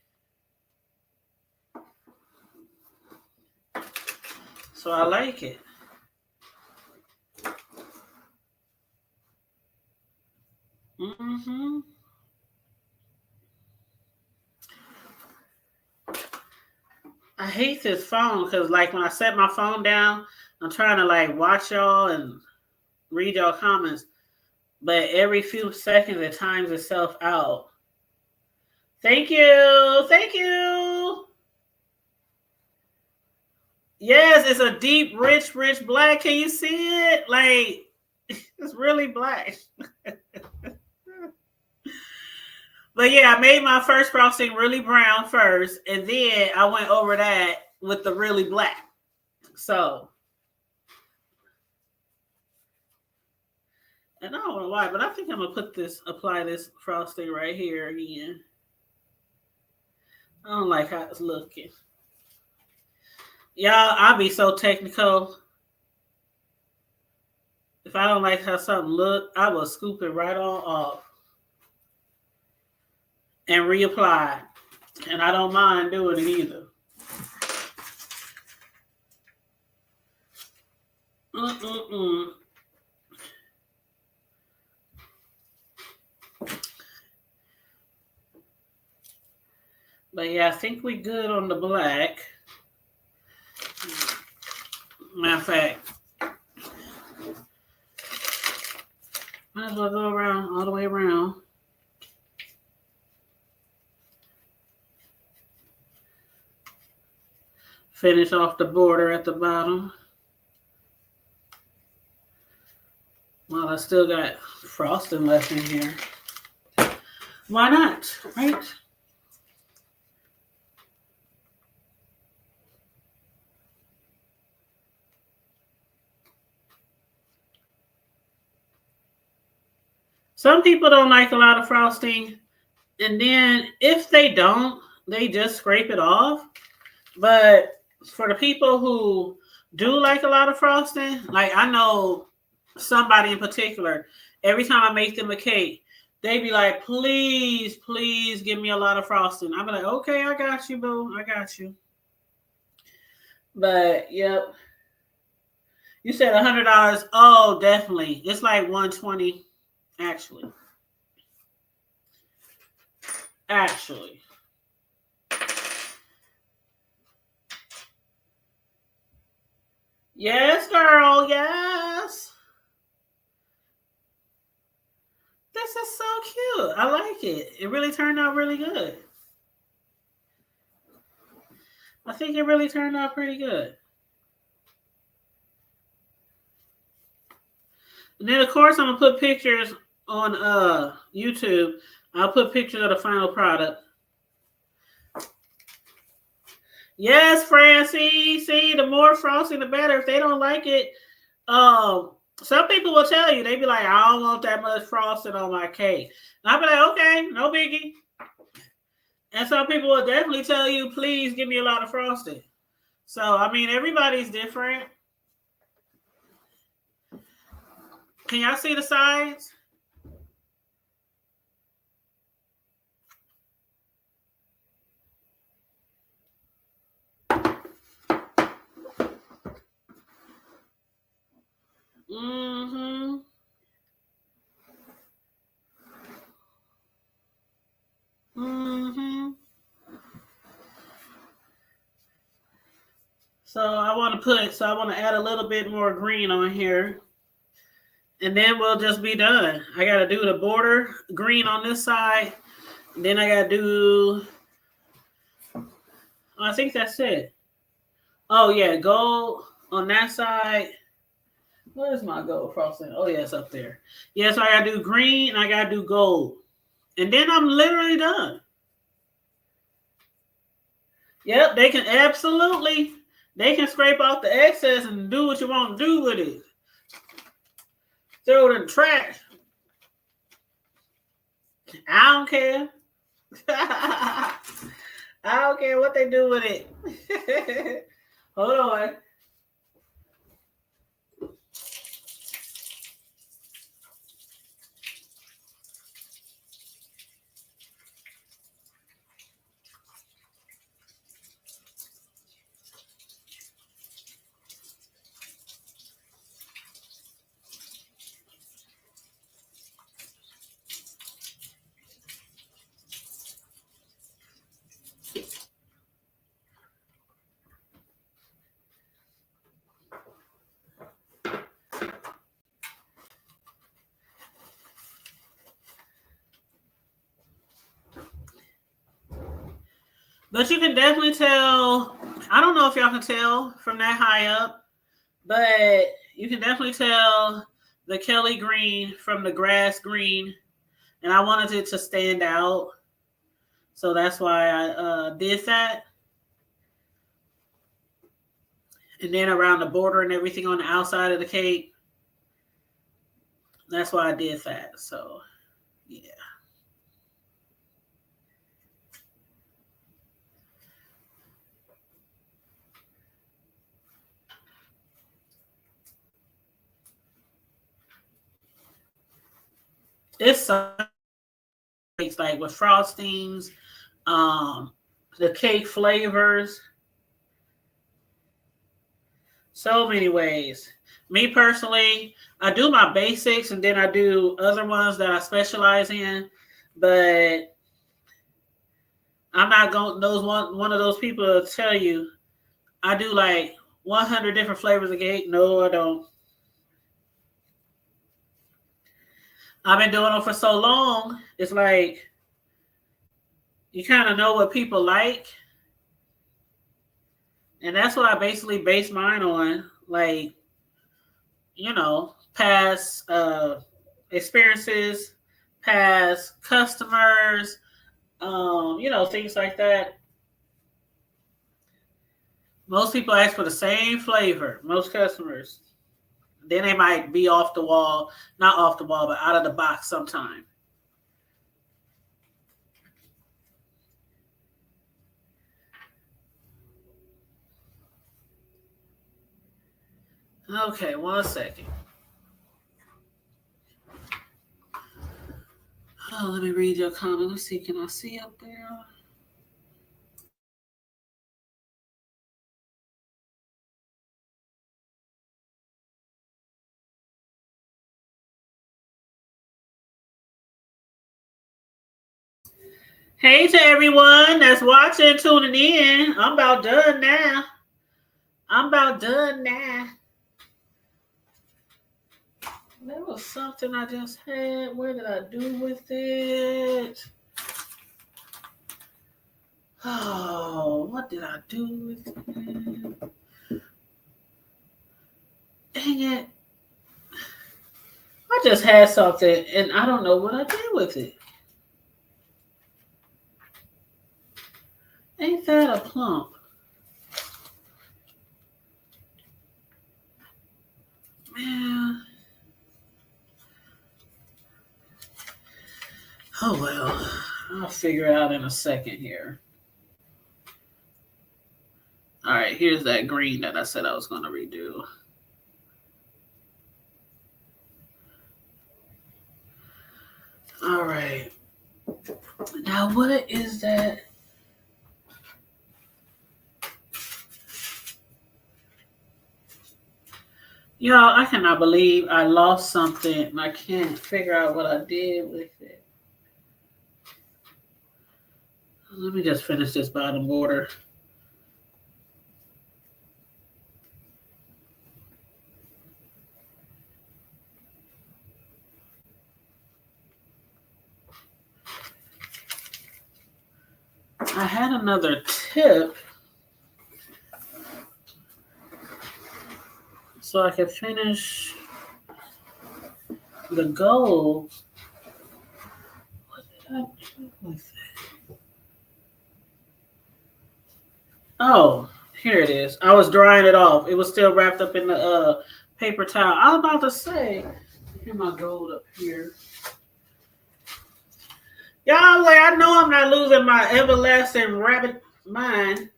So I like it. Mm-hmm. I hate this phone because, like, when I set my phone down, I'm trying to, like, watch y'all and read y'all comments. But every few seconds, it times itself out. Thank you. Thank you. Yes, it's a deep, rich black. Can you see it? Like, it's really black. But yeah, I made my first frosting really brown first, and then I went over that with the really black. So, and I don't know why, but I think I'm gonna apply this frosting right here again. I don't like how it's looking. Y'all, I'll be so technical. If I don't like how something look, I will scoop it right on off and reapply. And I don't mind doing it either. Mm-mm-mm. But yeah, I think we good on the black. Matter of fact, might as well go around all the way around. Finish off the border at the bottom. Well, I still got frosting left in here. Why not, right? Some people don't like a lot of frosting. And then if they don't, they just scrape it off. But for the people who do like a lot of frosting, like I know somebody in particular, every time I make them a cake, they be like, please, please give me a lot of frosting. I be like, okay, I got you, boo. I got you. But yep. You said $100. Oh, definitely. It's like $120, actually. Actually. Yes, girl. Yes. This is so cute. I like it. It really turned out really good. I think it really turned out pretty good. And then, of course, I'm going to put pictures on YouTube. I'll put pictures of the final product. Yes, Francie. See, the more frosting, the better. If they don't like it, some people will tell you, they be like, I don't want that much frosting on my cake. And I'll be like, okay, no biggie. And some people will definitely tell you, please give me a lot of frosting. So, I mean, everybody's different. Can y'all see the sides? Mm-hmm. Mm-hmm. So I want to add a little bit more green on here. And then we'll just be done. I got to do the border green on this side. Then I got to do, I think that's it. Oh, yeah, gold on that side. Where's my gold frosting? Oh, yeah, it's up there. Yeah, so I got to do green and I got to do gold. And then I'm literally done. Yep, they can absolutely, they can scrape off the excess and do what you want to do with it. Throw it in the trash. I don't care. I don't care what they do with it. Hold on. But you can definitely tell. I don't know if y'all can tell from that high up, but you can definitely tell the Kelly green from the grass green. And I wanted it to stand out. So that's why I did that. And then around the border and everything on the outside of the cake. That's why I did that. So, yeah. It's so like with frostings, the cake flavors, so many ways. Me personally, I do my basics and then I do other ones that I specialize in, but I'm not going those one of those people to tell you I do like 100 different flavors of cake. No, I don't. I've been doing them for so long. It's like you kind of know what people like, and that's what I basically base mine on. Like, past experiences, past customers, things like that. Most people ask for the same flavor. Most customers. Then they might be off the wall, not off the wall, but out of the box sometime. Okay, 1 second. Oh, let me read your comment. Let's see. Can I see up there? Hey to everyone that's watching, tuning in. I'm about done now. There was something I just had. Where did I do with it? Oh, what did I do with it? Dang it. I just had something and I don't know what I did with it. Ain't that a plump? Man. Oh well. I'll figure it out in a second here. All right, here's that green that I said I was going to redo. All right. Now, what is that? Y'all, I cannot believe I lost something and I can't figure out what I did with it. Let me just finish this bottom border. I had another tip so I could finish the gold. What did I do with it? Oh, here it is. I was drying it off. It was still wrapped up in the paper towel. I was about to say, here's my gold up here. Y'all, like, I know I'm not losing my everlasting rabbit mind.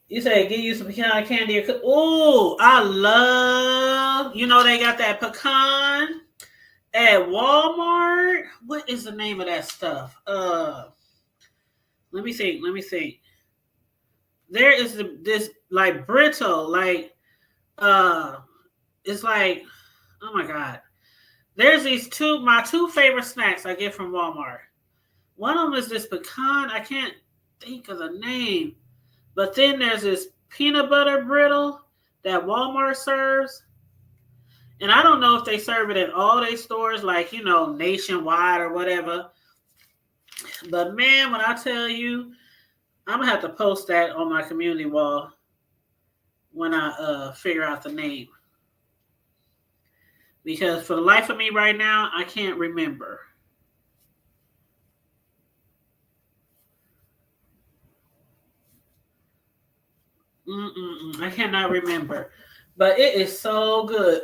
You say give you some pecan candy. Ooh, I love. They got that pecan at Walmart. What is the name of that stuff? Let me think. There is this like brittle, like it's like, oh my god. There's my two favorite snacks I get from Walmart. One of them is this pecan. I can't think of the name. But then there's this peanut butter brittle that Walmart serves. And I don't know if they serve it in all their stores, like, nationwide or whatever. But man, when I tell you, I'm going to have to post that on my community wall when I figure out the name. Because for the life of me right now, I can't remember. I cannot remember. But it is so good.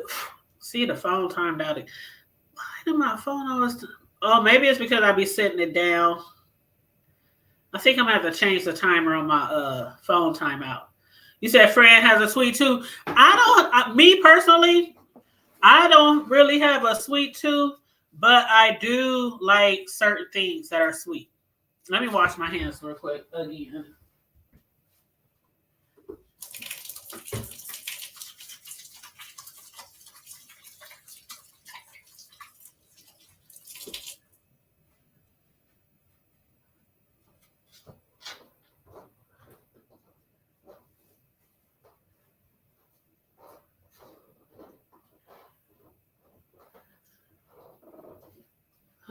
See, the phone timed out. Why did my phone always... Oh, maybe it's because I be setting it down. I think I'm going to have to change the timer on my phone timeout. You said Fran has a tweet too. Me personally, I don't really have a sweet tooth, but I do like certain things that are sweet. Let me wash my hands real quick again.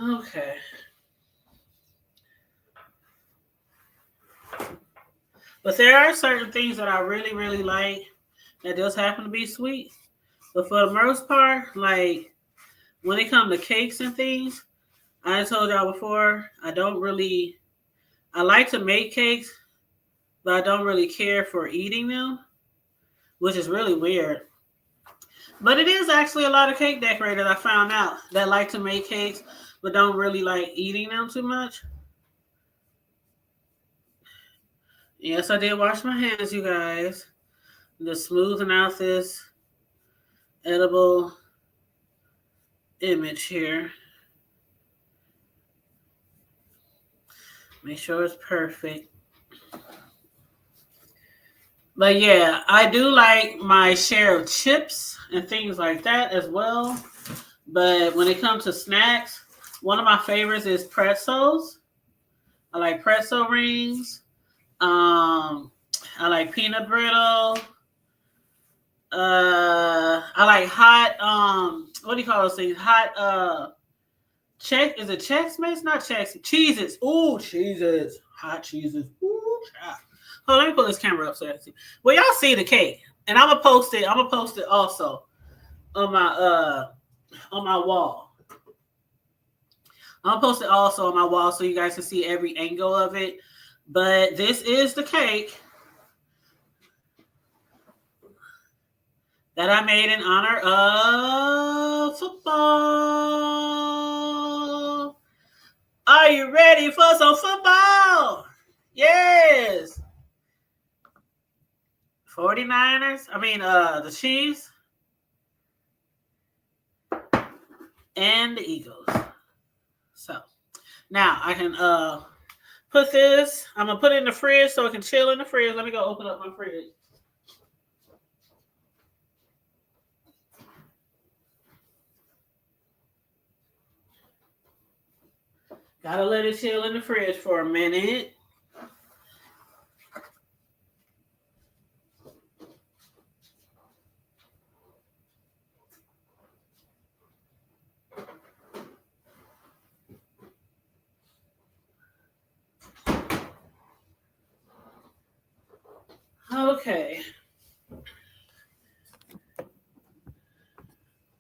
Okay. But there are certain things that I really, really like that does happen to be sweet. But for the most part, like when it comes to cakes and things, I told y'all before, I like to make cakes, but I don't really care for eating them, which is really weird. But it is actually a lot of cake decorators I found out that like to make cakes, but don't really like eating them too much. Yes, I did wash my hands, you guys. Just smoothing out this edible image here. Make sure it's perfect. But yeah, I do like my share of chips and things like that as well. But when it comes to snacks, one of my favorites is pretzels. I like pretzel rings. I like peanut brittle. I like hot. What do you call those things? Hot. Chex. Is it Chex Mix? Not Chex. Cheeses. Ooh, cheeses. Hot cheeses. Ooh, child. Oh, let me pull this camera up so I can see. Well, y'all see the cake, and I'm gonna post it. I'm gonna post it also on my wall. I'll post it also on my wall so you guys can see every angle of it. But this is the cake that I made in honor of football. Are you ready for some football? Yes. 49ers. The Chiefs and the Eagles. So now I can put this. I'm gonna put it in the fridge so it can chill in the fridge. Let me go open up my fridge. Gotta let it chill in the fridge for a minute. Okay.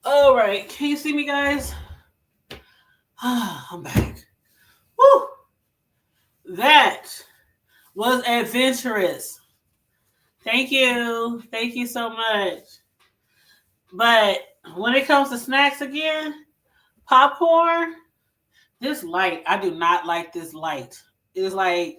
All right. Can you see me, guys? I'm back. Woo! That was adventurous. Thank you. Thank you so much. But when it comes to snacks again, popcorn, this light, I do not like this light. It's like,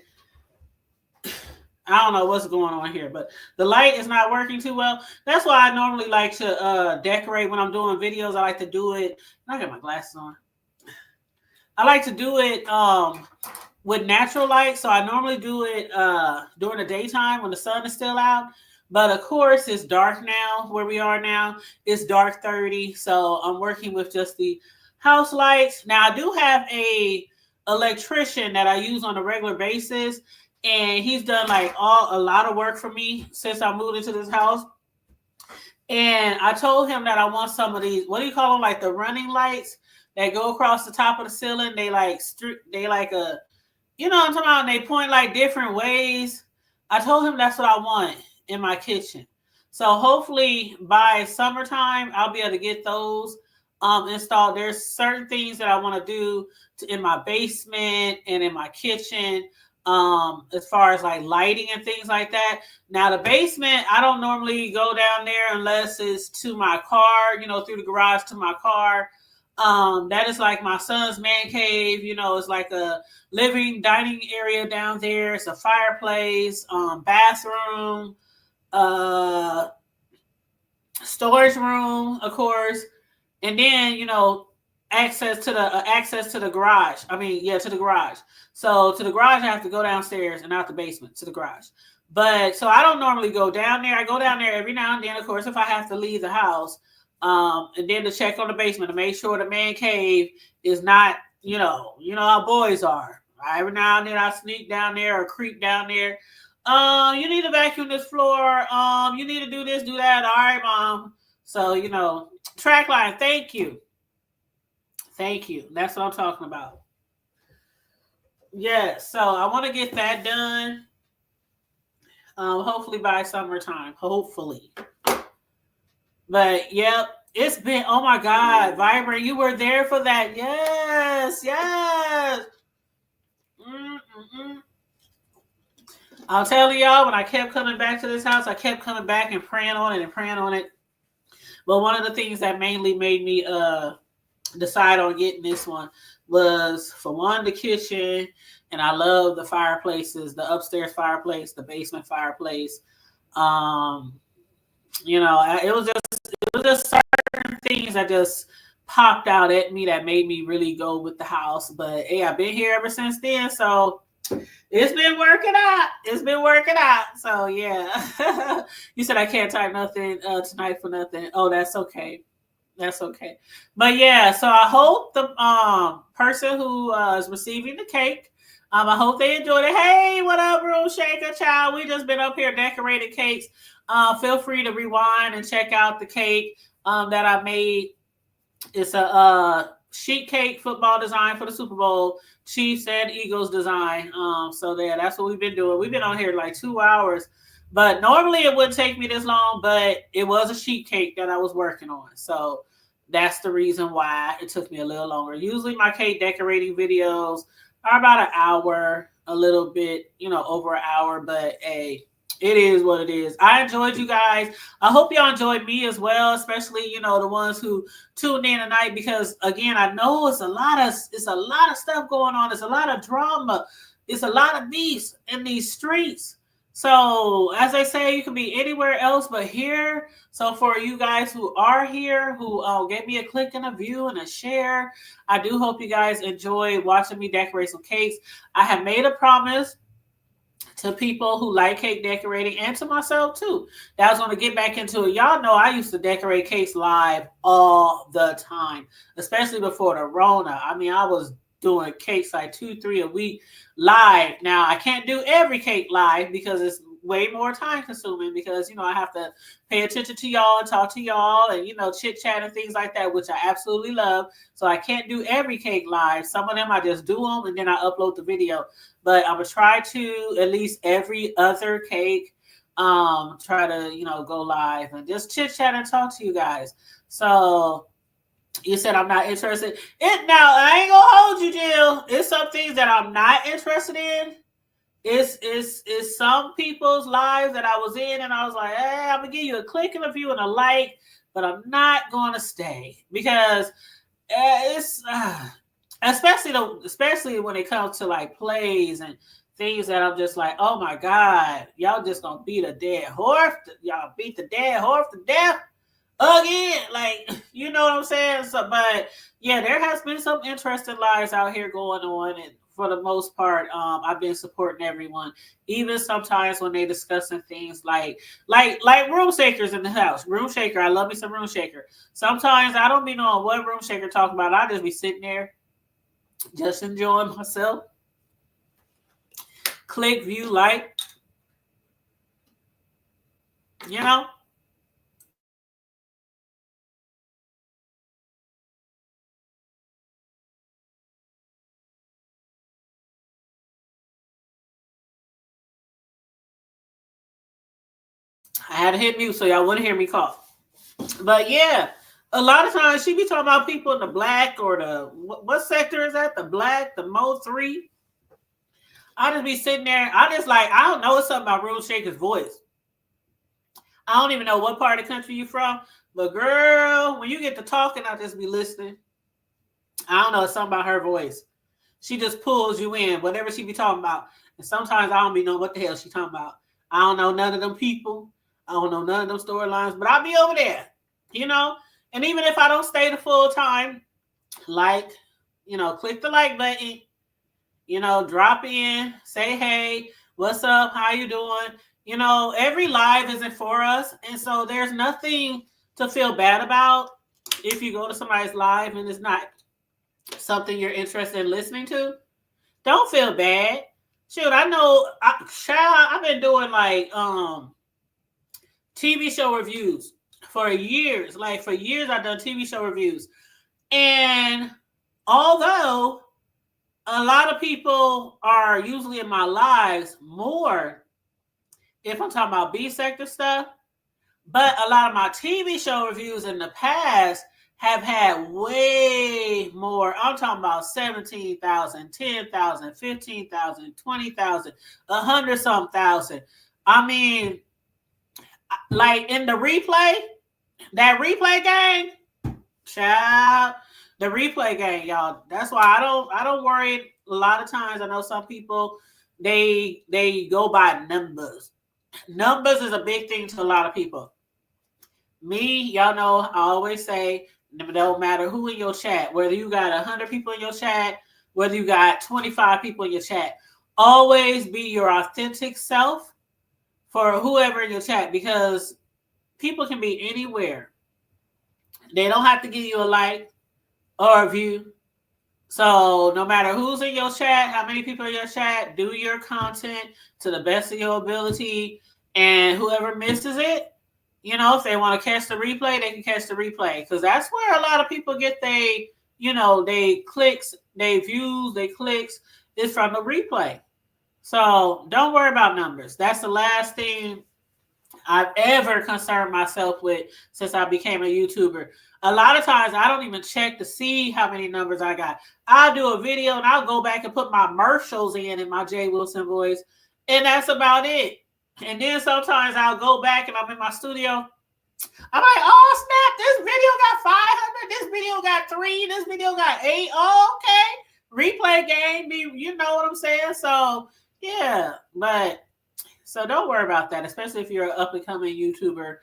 I don't know what's going on here, but the light is not working too well. That's why I normally like to decorate when I'm doing videos. I like to do it. I got my glasses on. I like to do it with natural light. So I normally do it during the daytime when the sun is still out. But of course, it's dark now where we are now. It's dark 30. So I'm working with just the house lights. Now I do have a electrician that I use on a regular basis. And he's done like a lot of work for me since I moved into this house. And I told him that I want some of these, what do you call them? Like the running lights that go across the top of the ceiling. They like you know what I'm talking about? They point like different ways. I told him that's what I want in my kitchen. So hopefully by summertime, I'll be able to get those installed. There's certain things that I want to do in my basement and in my kitchen. As far as like lighting and things like that. Now the basement, I don't normally go down there unless it's to my car, through the garage to my car. That is like my son's man cave, it's like a living dining area down there. It's a fireplace, bathroom, storage room, of course. and then access to the garage. I mean, yeah, to the garage. So to the garage, I have to go downstairs and out the basement to the garage. But so I don't normally go down there. I go down there every now and then, of course, if I have to leave the house. And then to check on the basement to make sure the man cave is not, how boys are. Every now and then I sneak down there or creep down there. You need to vacuum this floor. You need to do this, do that. All right, mom. So, track line, thank you. Thank you. That's what I'm talking about. Yeah, so I want to get that done. Hopefully by summertime. Hopefully. But yep, it's been, oh my God, Vibrant, you were there for that. Yes. Mm-mm-mm. I'll tell y'all, when I kept coming back to this house, I kept coming back and praying on it. But one of the things that mainly made me decide on getting this one was, for one, the kitchen, and I love the fireplaces, the upstairs fireplace, the basement fireplace. It was just certain things that just popped out at me that made me really go with the house. But hey, I've been here ever since then, so it's been working out. So yeah. You said I can't type nothing tonight for nothing. Oh, that's okay. But yeah, so I hope the person who is receiving the cake, I hope they enjoyed it. Hey, what up, Room Shaker Child? We just been up here decorating cakes. Feel free to rewind and check out the cake that I made. It's a sheet cake football design for the Super Bowl, Chiefs and Eagles design. So there, that's what we've been doing. We've been on here like 2 hours, but normally it wouldn't take me this long, but it was a sheet cake that I was working on. So that's the reason why it took me a little longer. Usually my cake decorating videos are about an hour, a little bit, over an hour, but hey, it is what it is. I enjoyed you guys. I hope y'all enjoyed me as well, especially, the ones who tuned in tonight, because again, I know it's a lot of stuff going on. It's a lot of drama. It's a lot of beefs in these streets. So as I say, you can be anywhere else but here. So for you guys who are here, who gave me a click and a view and a share, I do hope you guys enjoy watching me decorate some cakes. I have made a promise to people who like cake decorating, and to myself too, that I was going to get back into it. Y'all know I used to decorate cakes live all the time, especially before the Rona. I mean, I was doing cakes like 2-3 a week live. Now I can't do every cake live because it's way more time consuming, because I have to pay attention to y'all and talk to y'all and chit chat and things like that, which I absolutely love. So I can't do every cake live. Some of them I just do them and then I upload the video. But I'm gonna try to at least every other cake try to go live and just chit chat and talk to you guys. So you said I'm not interested. Now I ain't gonna hold you, Jill. It's some things that I'm not interested in. It's some people's lives that I was in, and I was like, hey, I'm gonna give you a click and a view and a like, but I'm not gonna stay, because it's especially when it comes to like plays and things that I'm just like, oh my God, y'all just gonna beat a dead horse. Y'all beat the dead horse to death again. Like, you know what I'm saying? So, but yeah, there has been some interesting lives out here going on, and for the most part, I've been supporting everyone, even sometimes when they discussing things like room shakers in the house. Room shaker, I love me some room shaker. Sometimes I don't be knowing what room shaker talking about. I just be sitting there, just enjoying myself. Click, view, like, I had to hit mute so y'all wouldn't hear me cough. But yeah, a lot of times she be talking about people in the black, or the what sector is that? The black, the Mo 3. I just be sitting there. I don't know, it's something about Rule Shaker's voice. I don't even know what part of the country you from, but girl, when you get to talking, I just be listening. I don't know, it's something about her voice. She just pulls you in, whatever she be talking about. And sometimes I don't be knowing what the hell she talking about. I don't know none of them people. I don't know none of them storylines, but I'll be over there, And even if I don't stay the full time, like, click the like button, drop in, say, hey, what's up? How you doing? Every live isn't for us. And so there's nothing to feel bad about if you go to somebody's live and it's not something you're interested in listening to. Don't feel bad. Shoot, I know, I've been doing like TV show reviews for years. Like for years, I've done TV show reviews. And although a lot of people are usually in my lives more if I'm talking about B sector stuff, but a lot of my TV show reviews in the past have had way more. I'm talking about 17,000, 10,000, 15,000, 20,000, 100-some thousand. I mean, like in the replay, that replay game, child, the replay game, y'all. That's why I don't worry. A lot of times, I know some people they go by numbers. Numbers is a big thing to a lot of people. Me, y'all know, I always say, it don't matter who in your chat, whether you got 100 people in your chat, whether you got 25 people in your chat, always be your authentic self for whoever in your chat, because people can be anywhere. They don't have to give you a like or a view. So no matter who's in your chat, how many people in your chat, do your content to the best of your ability. And whoever misses it, if they want to catch the replay, they can catch the replay. Because that's where a lot of people get they clicks, they views, they clicks, is from the replay. So don't worry about numbers. That's the last thing I've ever concerned myself with since I became a YouTuber. A lot of times I don't even check to see how many numbers I got. I'll do a video and I'll go back and put my commercials in my Jay Wilson voice, and that's about it. And then sometimes I'll go back and I'm in my studio. I'm like, oh snap, this video got 500, this video got 3, this video got 8. Oh, okay. Replay game, you know what I'm saying? So yeah, so don't worry about that, especially if you're an up-and-coming YouTuber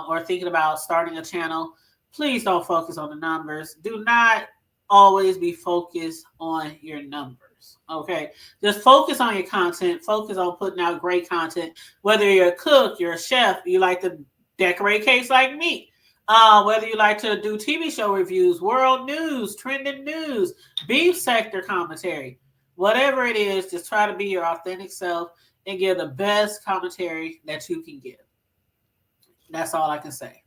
or thinking about starting a channel. Please don't focus on the numbers. Do not always be focused on your numbers, okay? Just focus on your content. Focus on putting out great content. Whether you're a cook, you're a chef, you like to decorate cakes like me, whether you like to do TV show reviews, world news, trending news, beef sector commentary, whatever it is, just try to be your authentic self and give the best commentary that you can give. That's all I can say.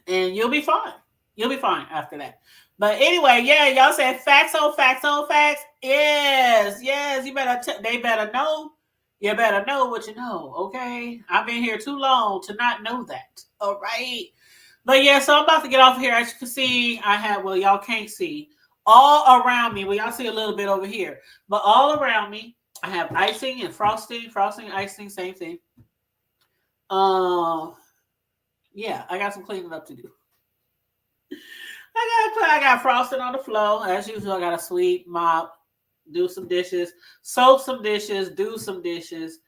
And you'll be fine. You'll be fine after that. But anyway, yeah, y'all said facts on facts on facts. Yes. You they better know. You better know what you know, okay? I've been here too long to not know that. All right. But yeah, so I'm about to get off here. As you can see, y'all can't see. All around me, y'all see a little bit over here. But all around me, I have icing and frosting. Frosting, icing, same thing. Yeah, I got some cleaning up to do. I got frosting on the floor. As usual, I got a sweep, mop, do some dishes, soak some dishes, do some dishes,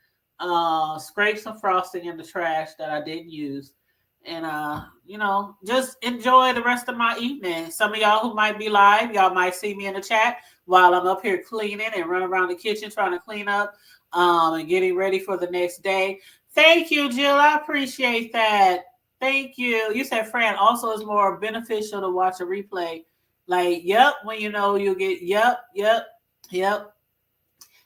scrape some frosting in the trash that I didn't use. And, just enjoy the rest of my evening. Some of y'all who might be live, y'all might see me in the chat while I'm up here cleaning and running around the kitchen trying to clean up and getting ready for the next day. Thank you, Jill. I appreciate that. Thank you. You said, Fran, also it's more beneficial to watch a replay. Like, yep, when you'll get, yep.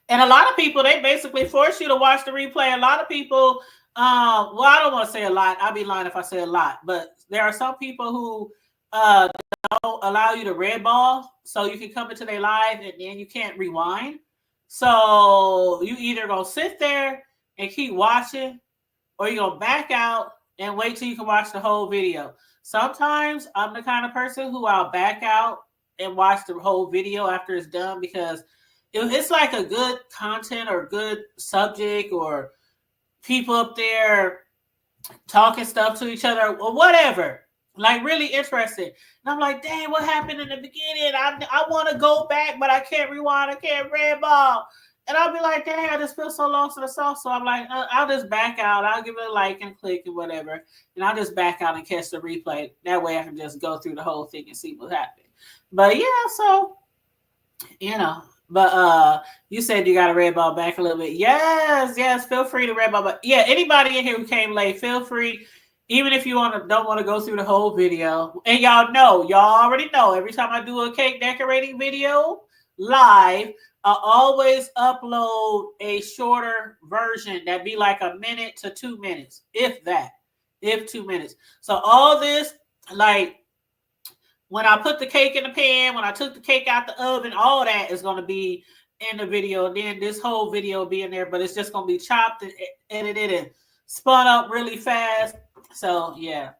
And a lot of people, they basically force you to watch the replay. A lot of people, I don't want to say a lot. I'd be lying if I say a lot. But there are some people who don't allow you to red ball, so you can come into their live and then you can't rewind. So you either gonna sit there and keep watching, or you're gonna back out and wait till you can watch the whole video. Sometimes I'm the kind of person who I'll back out and watch the whole video after it's done, because if it's like a good content or good subject or people up there talking stuff to each other or whatever, like really interesting. And I'm like, dang, what happened in the beginning? I want to go back, but I can't rewind. I can't red ball. And I'll be like, dang, I just feel so lost in the sauce. So I'm like, I'll just back out. I'll give it a like and click and whatever. And I'll just back out and catch the replay. That way I can just go through the whole thing and see what happened. But yeah, so, you know. But you said you got to red ball back a little bit. Yes. Feel free to red ball back. Yeah, anybody in here who came late, feel free. Even if you don't want to go through the whole video. And y'all already know, every time I do a cake decorating video live, I always upload a shorter version that be like a minute to 2 minutes, if 2 minutes. So all this, like when I put the cake in the pan, when I took the cake out the oven, all that is going to be in the video. And then this whole video will be in there, but it's just going to be chopped and edited and spun up really fast. So yeah.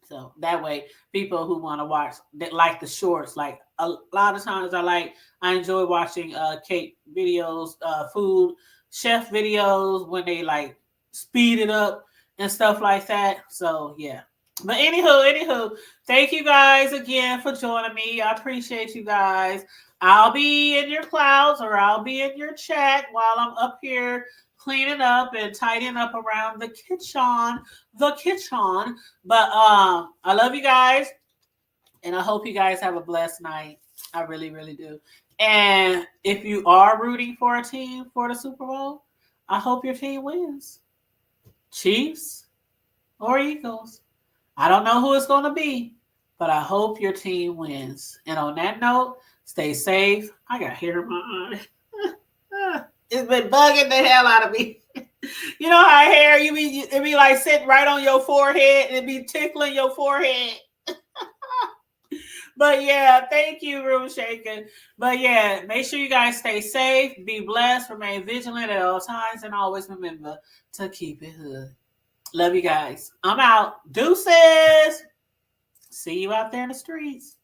So that way, people who want to watch, that like the shorts, like a lot of times I enjoy watching cake videos, food chef videos when they like speed it up and stuff like that. So yeah. But anywho, thank you guys again for joining me. I appreciate you guys. I'll be in your clouds or I'll be in your chat while I'm up here cleaning up and tidying up around the kitchen. But I love you guys, and I hope you guys have a blessed night. I really, really do. And if you are rooting for a team for the Super Bowl, I hope your team wins. Chiefs or Eagles. I don't know who it's going to be, but I hope your team wins. And on that note, stay safe. I got hair in my eye. It's been bugging the hell out of me. You know how hair, it be like sitting right on your forehead and it be tickling your forehead. But yeah, thank you, Room Shaking. But yeah, make sure you guys stay safe, be blessed, remain vigilant at all times, and always remember to keep it hood. Love you guys. I'm out. Deuces. See you out there in the streets.